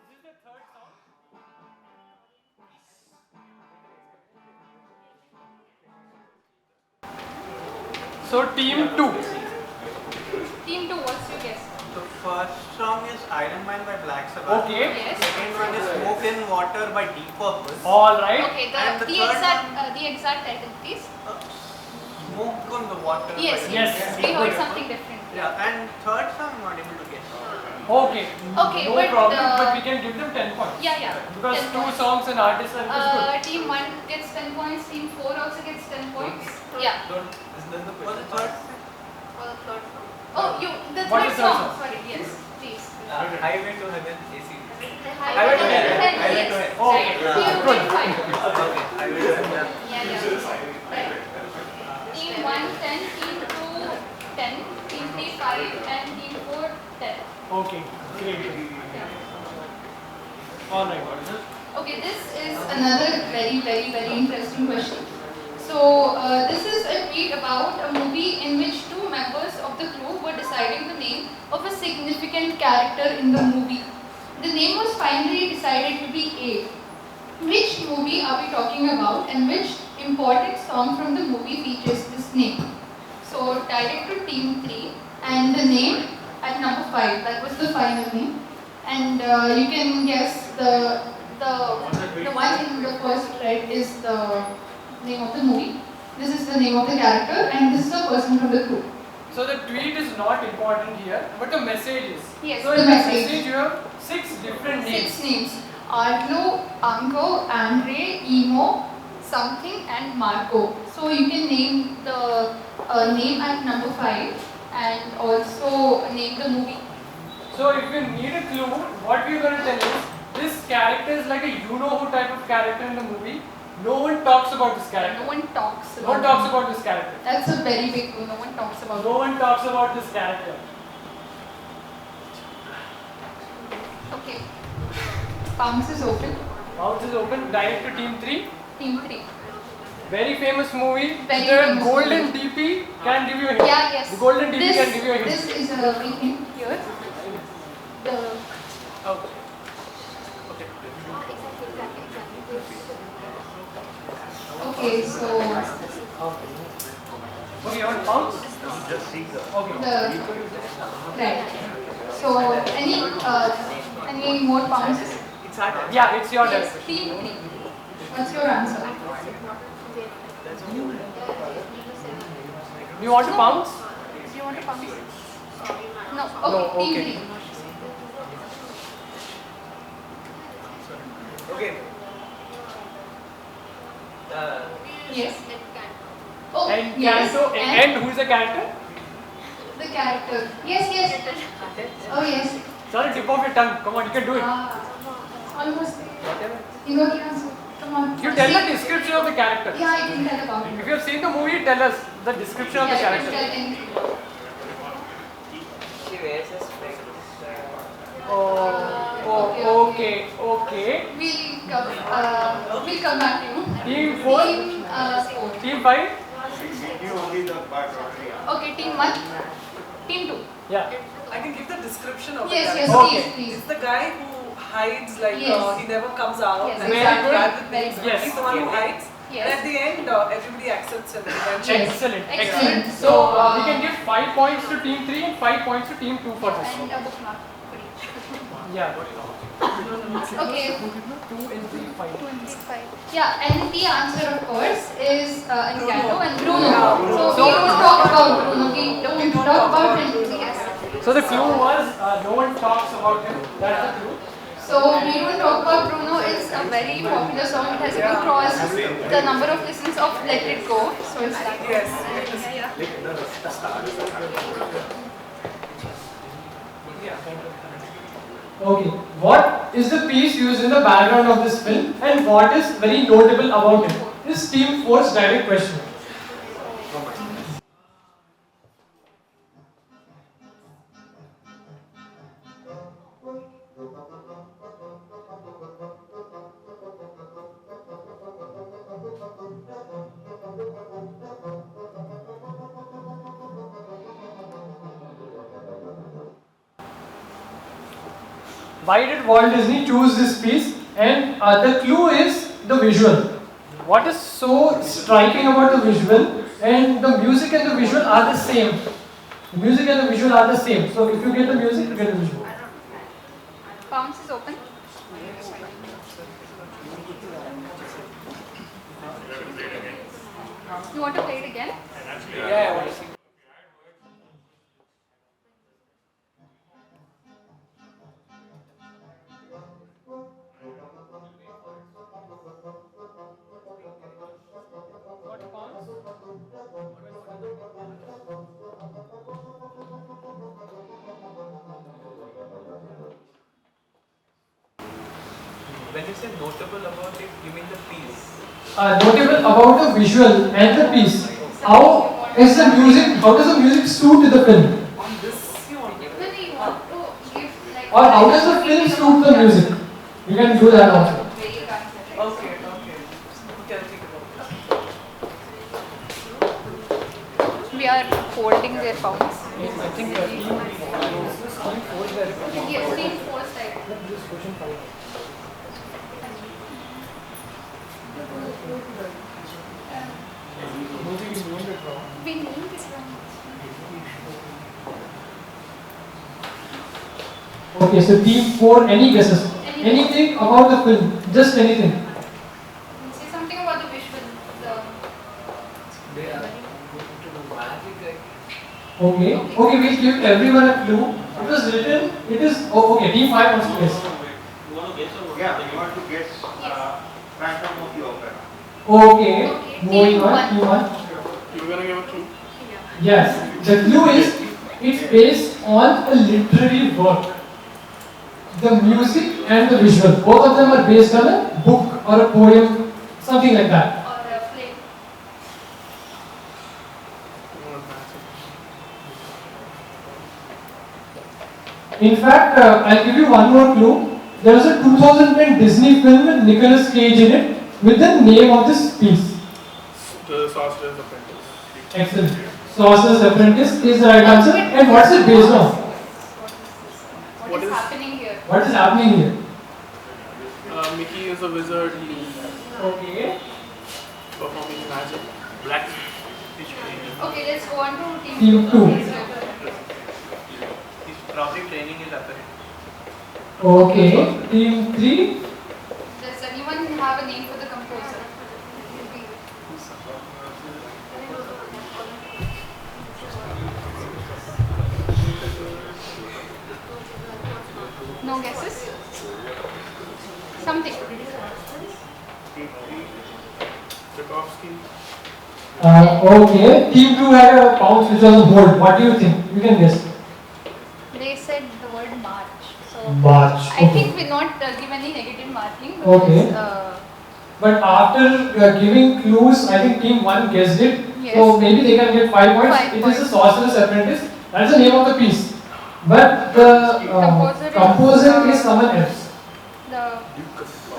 This is the third song. So team 2. Team 2, what's your guess? The first song is Iron Man by Black Sabbath. Okay. Yes. Second one is Smoke in Water by Deep Purple. All right. Okay, And the the third exact title, please. Smoke on the Water Yes, by Yes. We heard something different. Yeah, and third song I'm not able to guess. Okay. Okay, no but, problem. But we can give them 10 points. Yeah. Because 10 2 points. songs and artists are good. Team 1 gets 10 points, Team 4 also gets 10 points. Yeah. What's the third? For the third song. Oh, the What third is third song. song? Sorry, yes, please. Highway to Heaven, AC. Highway to Heaven, Highway yes. to Heaven. Oh, Right. Team good. 5. Okay, Highway to Heaven. Yeah. Right. Team 1, 10, Team 2, 10, Team 3, 5, and Team 4, 10. Okay. Great. All right. Okay, this is another very interesting question. So, this is a tweet about a movie in which 2 members of the crew were deciding the name of a significant character in the movie. The name was finally decided to be A. Which movie are we talking about, and which important song from the movie features this name. So direct to team 3 and the name at number 5. That was the final name. And you can guess the one in the first red is the name of the movie. This is the name of the character and this is a person from the crew. So the tweet is not important here, but the message is. Yes, so the in message. the message you have 6 different names. 6 names. Arlo, Anko, Andre, Emo, something and Marco. So you can name the name at number 5 and also name the movie. So if you need a clue, what we are going to tell is, this character is like a you-know-who type of character in the movie. No one talks about this character. No one talks No one talks about this character. That's a very big clue. No one talks about No one talks about this character. Okay. Bounce is open. Bounce is open. Direct to team 3. Team 3. Very famous movie. Very the famous golden movie. DP can give you a hint. Yeah, yes. The golden DP can give you a hint. This is a big hint here. The Okay. okay, so Okay, you want bounce? Okay. the right. So any more bounces? Yeah, it's your turn. Yes, team 3. What's your answer? You want to bounce? Do you want to bounce? No. Okay, No, okay. team 3. Okay. Yes. Oh, And yes. Canto, and who is the character? The character. Yes, yes. Oh, yes. Sorry, tip off your tongue. Come on, you can do it. Almost there. You know the answer. Come on. You tell See? the description of the character. Yeah, I can tell about it. If you have seen the movie, tell us the description of the Yeah, I can character. tell anything. She wears a specs. Okay. We'll come back to you. Team 4? Team 4. Team 5? You only the part already. Okay, team 1. Team 2. Yeah. I can give the description of the Yes, guy. yes, Okay. please. It's the guy who hides, like Yes. he never comes out. Yes, and very he's good. bad with Very things, good. but he's the one who hides. Yes. And at the end, everybody accepts him. eventually. Yes. Excellent. Excellent. So we can give 5 points to team 3 and 5 points to team 2 for this. And a bookmark for each. Yeah. Okay. 2 and 3, 5. Yeah, and the answer, of course, is Encanto and Bruno. Bruno. So we don't talk about Bruno. We don't talk about him. Yes. So the clue was no one talks about him. That's the clue. So we don't talk about Bruno. It's a very popular song. It has even crossed the number of listens of Let It Go. So it's like Yes. Okay. What is the piece used in the background of this film and what is very notable about it? This is team 4's direct question. Why did Walt Disney choose this piece? And the clue is the visual. What is so striking about the visual, and the music and the visual are the same. The music and the visual are the same. So if you get the music, you get the visual. bounce is open. You want to play it again? Yeah, I want to see. When you say notable about it, you mean the piece? Notable about the visual and the piece. How is the music? How does the music suit the film? On this, you want to Maybe you want to give like. Or how does the film suit the music? You can do that also. Okay. Okay, I'll think about it. We are holding their bounce. I think team 4 is there. Yes, team 4 side. This question 5. don't think you named it wrong. We named it wrong. Okay, so team 4, any guesses? Anything about the film? Just anything. Say something about the visual. They are into the magic. Okay, we'll give everyone a clue. It was written, it is, okay, team 5 wants to guess. You want to guess or yeah, you want to guess Phantom of the Opera. Okay, moving on, team 1. You're gonna give a clue? Yes, the clue is, it's based on a literary work. The music and the visual, both of them are based on a book or a poem, something like that. Or a play. In fact, I'll give you one more clue. There was a 2010 Disney film with Nicolas Cage in it with the name of this piece. The Sorcerer's Apprentice. Excellent. Sorcerer's Apprentice is the right answer. And what's it based on? What is happening here? What is happening here? Mickey is a wizard. He Okay. performing magic. Black. Okay, let's go on to Team 2. He's probably training his apparent. Okay. Team 3. Does anyone have a name for the composer? No guesses? Something. Tchaikovsky. Okay. Team 2 had a pouch which was on hold. What do you think? You can guess. They said the word March. So March. I think we not give any negative marking. Okay. Because, But after giving clues, I think team 1 guessed it. Yes. So maybe they can get 5 points. 5 It points. is a Sorcerer's Apprentice. That's the name of the piece. But the composer is someone else. the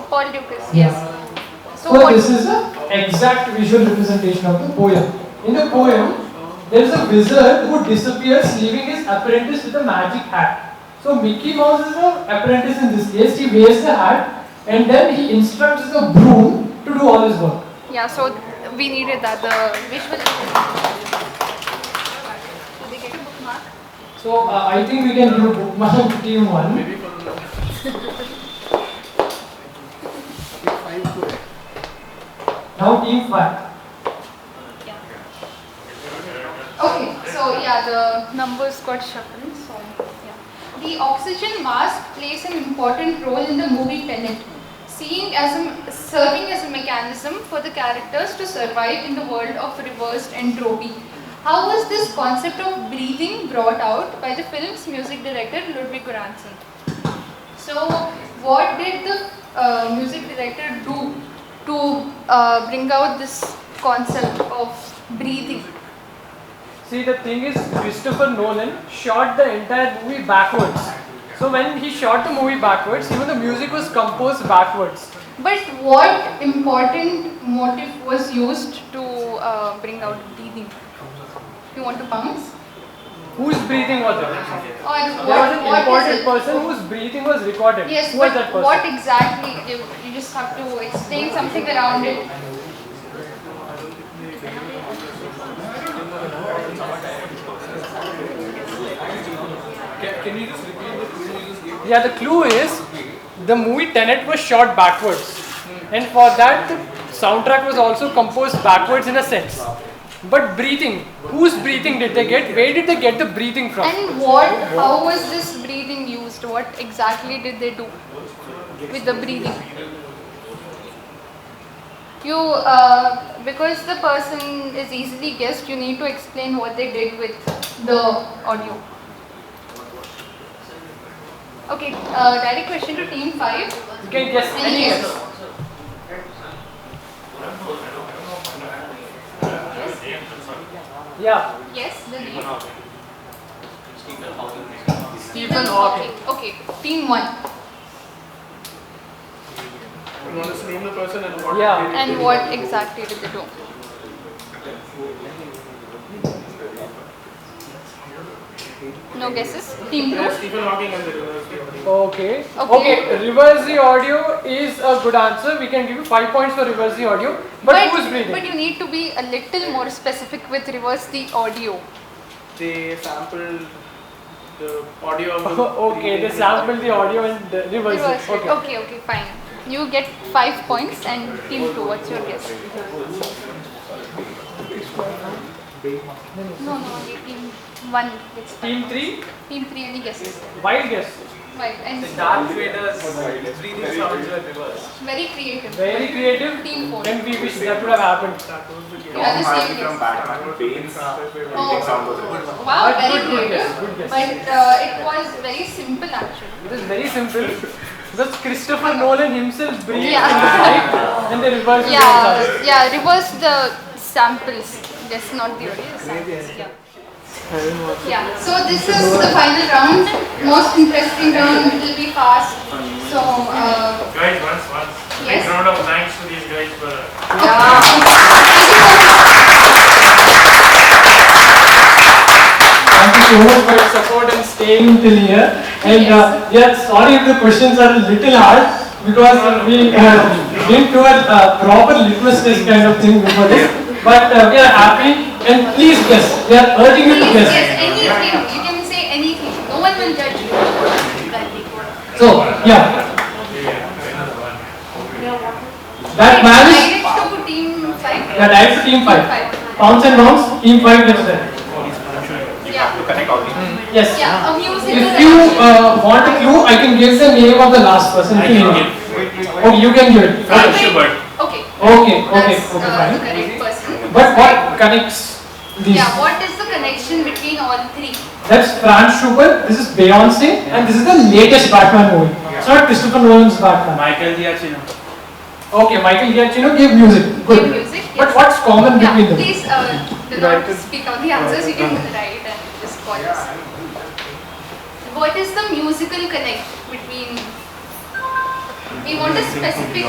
Paul Dukas. Yeah. Yes. So what? this is the exact visual representation of the poem. In the poem, there is a wizard who disappears, leaving his apprentice with a magic hat. So Mickey Mouse is the apprentice in this case. He wears the hat, and then he instructs the broom to do all his work. Yeah. So we needed that the visual. Did they get a bookmark? So I think we can do bookmark to team 1. Maybe for the Now team 5. Okay, so yeah, the numbers got shuffled. So yeah, the oxygen mask plays an important role in the movie Tenet, serving as a mechanism for the characters to survive in the world of reversed entropy. How was this concept of breathing brought out by the film's music director Ludwig Göransson? So, what did the music director do to bring out this concept of breathing? See, the thing is, Christopher Nolan shot the entire movie backwards. So when he shot the movie backwards, even the music was composed backwards. But what important motive was used to bring out breathing? You want to bounce? Whose breathing was it? Or There was an what important is it? person whose breathing was recorded. Yes, Who was but that person? what exactly? You just have to explain something around it. Can you just repeat the clue you just gave? Yeah, the clue is the movie Tenet was shot backwards. And for that, the soundtrack was also composed backwards in a sense. But breathing, whose breathing did they get? Where did they get the breathing from? And how was this breathing used? What exactly did they do with the breathing? Because the person is easily guessed, you need to explain what they did with the audio. Okay, direct question to team 5. You can guess any guess. Yeah. Yes, the name. Stephen Hawking. Okay, team 1. You want to name the person and what? Yeah. And what exactly did they do? No guesses? Team 2? Stephen Hawking and the reverse the audio. Okay. Okay. Okay. Reverse the audio is a good answer. We can give you 5 points for reverse the audio. But who's breathing? But you need to be a little more specific with reverse the audio. They sampled the audio of the Okay, they sample the audio and reverse Reverse it. it. Okay. Okay, okay, fine. You get 5 points and team 2, what's your guess? No, only team 1 gets 5. Team 3, Team 3, any guesses? wild guess. Right, and Darth Vader's breathing sounds were reversed. very creative. Very creative. Team 4. And we wish that would have happened. Yeah, the same From guess. Batman, Bane's breathing sound was reversed. Wow, very Good creative. guess, good guess. But it was very simple actually. It is very simple. Because Christopher Nolan himself breathed Yeah. in the mic and they reversed the Yeah, sound. yeah, reverse the samples. Guess not the audio, samples. Yeah. Yeah, so this is the final round, most interesting round, it will be fast. So, Guys, once. Yes? Big round of thanks to these guys for. Thank you so much for your support and staying till here. And yeah, sorry if the questions are a little hard because we didn't do a proper litmus test kind of thing before this. But we are happy and please guess. We are urging you to Please guess. guess anything, you can say anything, no one will judge you. So, yeah. That man is. Direct to team 5? Yeah, direct to team 5. Pounds and rounds, team 5 gets there. Yeah. To connect all these. Yes. Yeah, a musical. If you want a clue, I can give the name of the last person. If you need it. Okay, you can give it. Okay. Okay, That's fine. the correct person. But what connects these? Yeah, what is the connection between all three? That's Franz Schubert, this is Beyonce, and this is the latest Batman movie. It's not Christopher Nolan's Batman. Michael Giacchino. Okay, Michael Giacchino gave music. Good. Give music, But yes. what's common Yeah, between them? please do not speak out the answers, you can write and just call us. What is the musical connect between? We want a specific.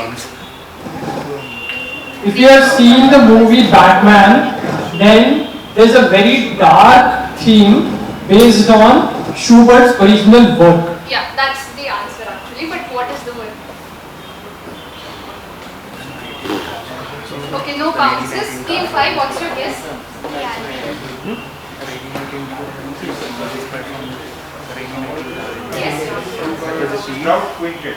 If you have seen the movie Batman, then there's a very dark theme based on Schubert's original work. Yeah, that's the answer actually, but what is the word? Okay, no bounces. Team 5, what's your guess? Yes. Trout Quintet.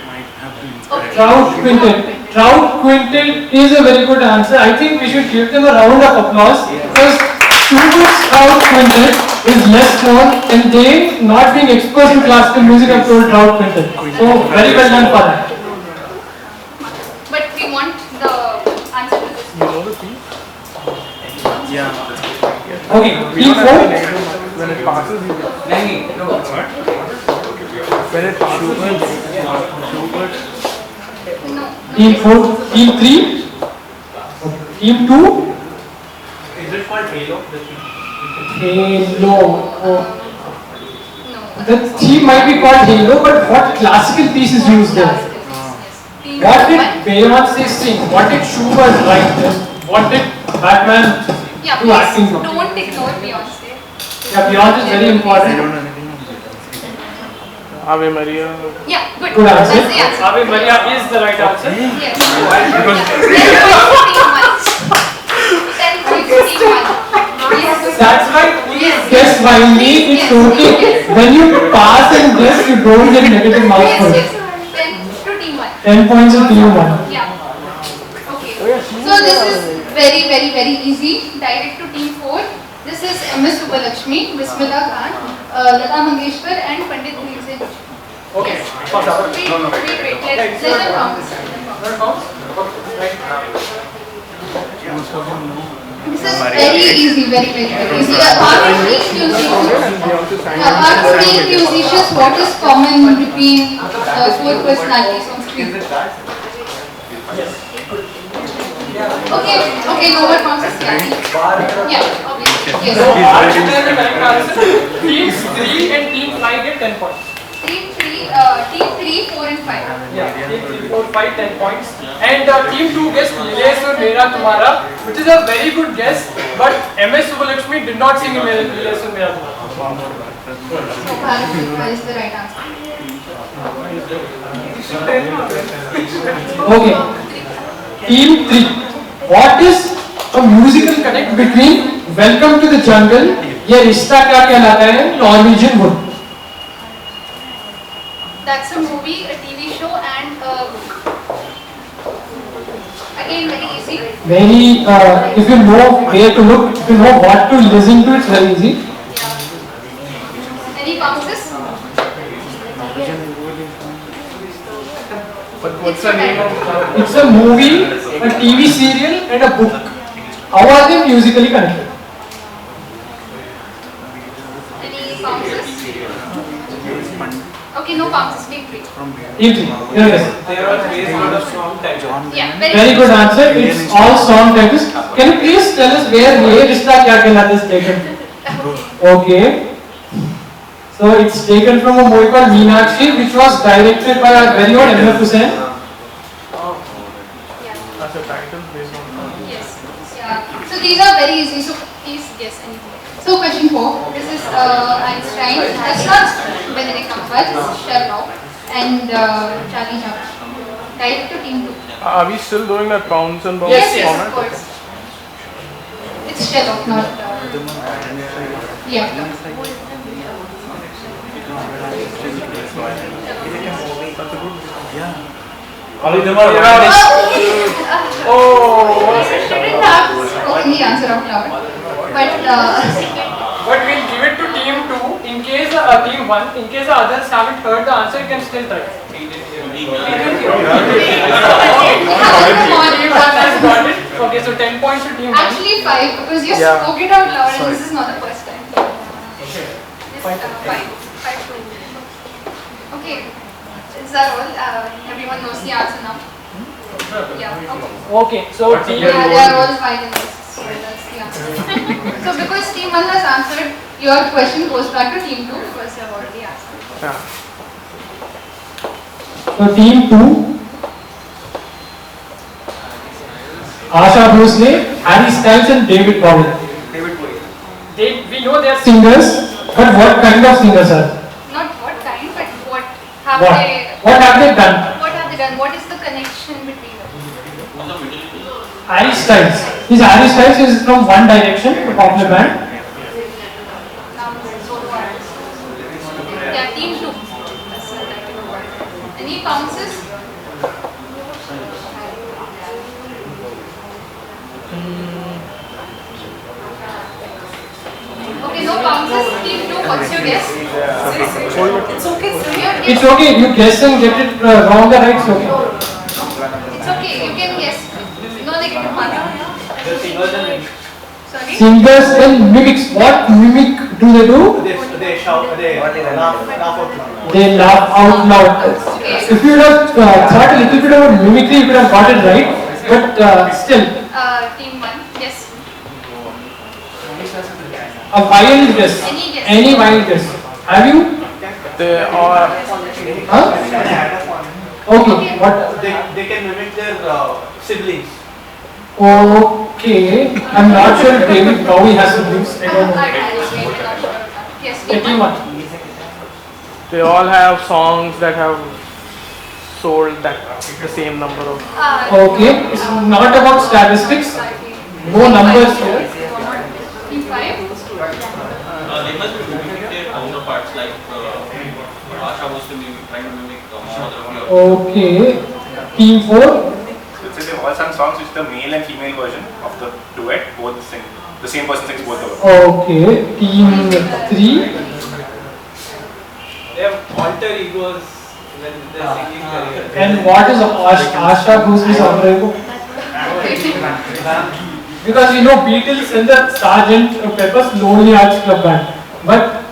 Okay. Trout Quintet. Trout Quintet is a very good answer. I think we should give them a round of applause because Schubert's Trout Quintet is less known and they, not being exposed to classical music, have told Trout Quintet. So, very well done for that. But we want the answer to this. Okay, team 4. When it passes, you get. When it No. Team 4. Team 3. Team 2. Is it called Halo? Halo. No. The theme might be called Halo, but what classical piece is used there? Team What did 1. Beyonce sing? What did Schubert write? What did Batman Yeah, do acting please for? don't ignore Beyonce. Yeah, Beyonce is very important. Ave Maria. Yeah, good. Good answer. That's the answer. Ave Maria is the right answer. Yes. 10 points to team 1. 10 points to team 1. Yes. That's right. Yes. Guess wisely. It's okay. When you pass and guess, you don't get negative marks for Yes, it. 10 to team 1. 10 points to team 1. Yeah. Okay. So this is very easy. Direct to team 4. This is MS Subbulakshmi, Bismillah Khan, Lata Mangeshkar and Pandit Bhimsen. Okay. Yes. Wait. Let them count. This is very easy. Are three musicians, what is common between 4 personalities on screen? Okay, no more counts. Yeah, obviously. So, Yes. the correct answer. Teams 3 and team 5 get 10 points. Team 3, 4 and 5. Yeah, team 3, 4, 5, 10 points. And team 2 guessed Lile Sur Mera Tumhara, which is a very good guess, but MS Subbulakshmi did not sing Lile Sur Mera Tumhara. So Bharadwaj is the right answer. Okay. Team 3. What is a musical connect between Welcome to the Jungle, Ye Rishta Kya Kehlata Hai, Norwegian Wood? That's a movie, a TV show, and again very easy. Very, if you know where to look, if you know what to listen to, it's very easy. Any bounces? What's the name of It's a movie, a TV serial, and a book. How are they musically connected? Any bounces? Okay, no bounces. Big three. Team 3. Yes. They are all based on a strong title. Yeah, Very good answer. It's all song titles. Can you please tell us where Ye Rishta Kya Kehlata is taken? Okay. So it's taken from a movie called Meenakshi, which was directed by our very own M.F. Hussain. That's a title based on. Yes. Yeah. So these are very easy. So please guess anything. So question 4. This is Einstein. That's not Benedict Cumberbatch. It's Sherlock and Charlie Chaplin. Right to team 2. Are we still doing that pounds and bounds Yes, format? of course. It's Sherlock, not. Yeah. All of them are Shouldn't have spoken the answer out loud. But we'll give it to team 2 in case team 1. In case the others haven't heard the answer, you can still try. Team 1 has got it. Okay, so 10 points to team 1. Actually 5 because you spoke it out loud and this is not the first time. Okay. This 5 to. Okay. Is that all? Everyone knows the answer now? Yeah. Okay, so team Yeah, they are all finalists. So that's the answer. So because team 1 has answered, your question goes back to team 2 because you have already answered. So team 2, Asha Bhosle, Harry Styles and David Bowie. We know they are singers, but what kind of singers are they? Not what kind, but what have What? they? What have they done? What have they done? What is the connection between them? Harry Styles. Harry Styles is from One Direction, a popular band. Yeah, team 2. Any bounces? Okay, no bounces. Team 2, what's your guess? It's okay, sir. It's okay, you guess and get it wrong or right, it's okay. It's okay, you can guess. No negative mark. Sorry? Singers and mimics. What mimic do they do? They shout, they laugh out loud. They laugh out loud. If you would have thought a little bit about mimicry, you could have got it right. But still, Team 1, yes. a wild guess. Any guess? Any wild guess. Have you? They are. Huh? Okay, what? They can mimic their siblings. Okay, I'm not sure if David Bowie has siblings. I don't know. Yes, Okay, team 1. They all have songs that have sold that the same number of. Okay, it's not about statistics. No numbers here. Team 5? They must be mimicking their counterparts, like Asha was trying to mimic Mother of Europe. Okay, team 4. So they've all sung songs which the male and female version of the duet both sing. The same person sings both the words. Okay, team 3. They have alter egos when they're singing career. And what is Asha Bhosle's alter ego? Because you know Beatles and the Sgt. Pepper's Lonely Hearts Club Band. But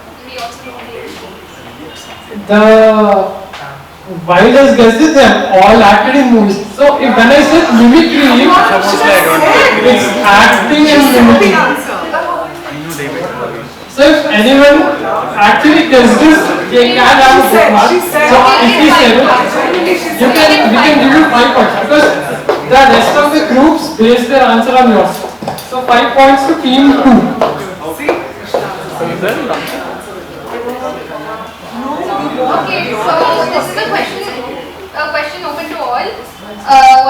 the wildest guesses they have all acted in movies. So if when I said mimicry, it's acting and mimicry. So if anyone actually guessed this, they can have a bookmark. So if we say we can give you 5 points because the rest of the groups base their answer on yours. So 5 points to team 2.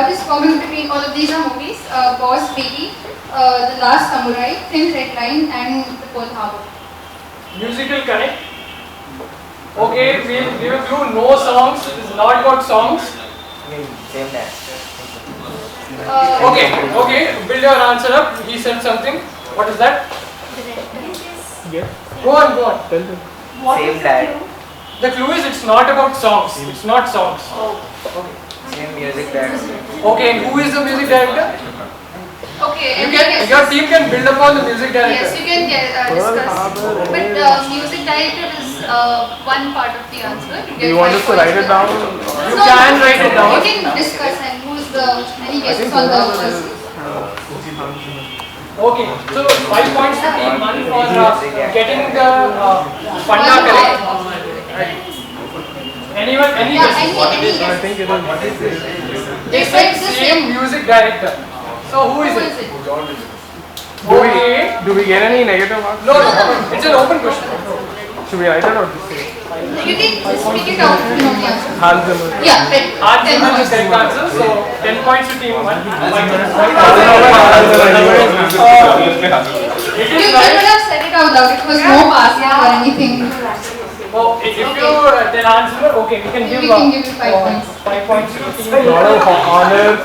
what is common between all of these are movies, Boss Baby, The Last Samurai, Thin Red Line, and The Pearl Harbor. Musical connect. Okay, we'll give a clue. No songs. It is not about songs. Same that. Okay. Build your answer up. He said something. What is that? Yes. Go on. Tell them. Same that. The clue is it's not about songs. It's not songs. Okay. Same music director. Okay, and who is the music director? Okay, Your team can build upon the music director. Yes, you can discuss. But music director is one part of the answer. Do you want us to write it down? You can write it down. You can discuss and who's any guesses on the person. Okay, so 5 points to team 1 for getting the funda correct. Anyone? Any guesses? Any I guess? think it is. They said same music director. So who is it? Do we get any negative marks? No, it's an open question. Should we write it or just say? You can speak it out, you know the answer. Hans Zimmer. Yeah, right. Hans Zimmer is correct answer, so 10 points to team 1. You It could is right. have said it out loud. It was no passing or anything. Oh, if you tell Hans Zimmer, okay, we can give We can give you 5 points. 5 points to team A lot of honors.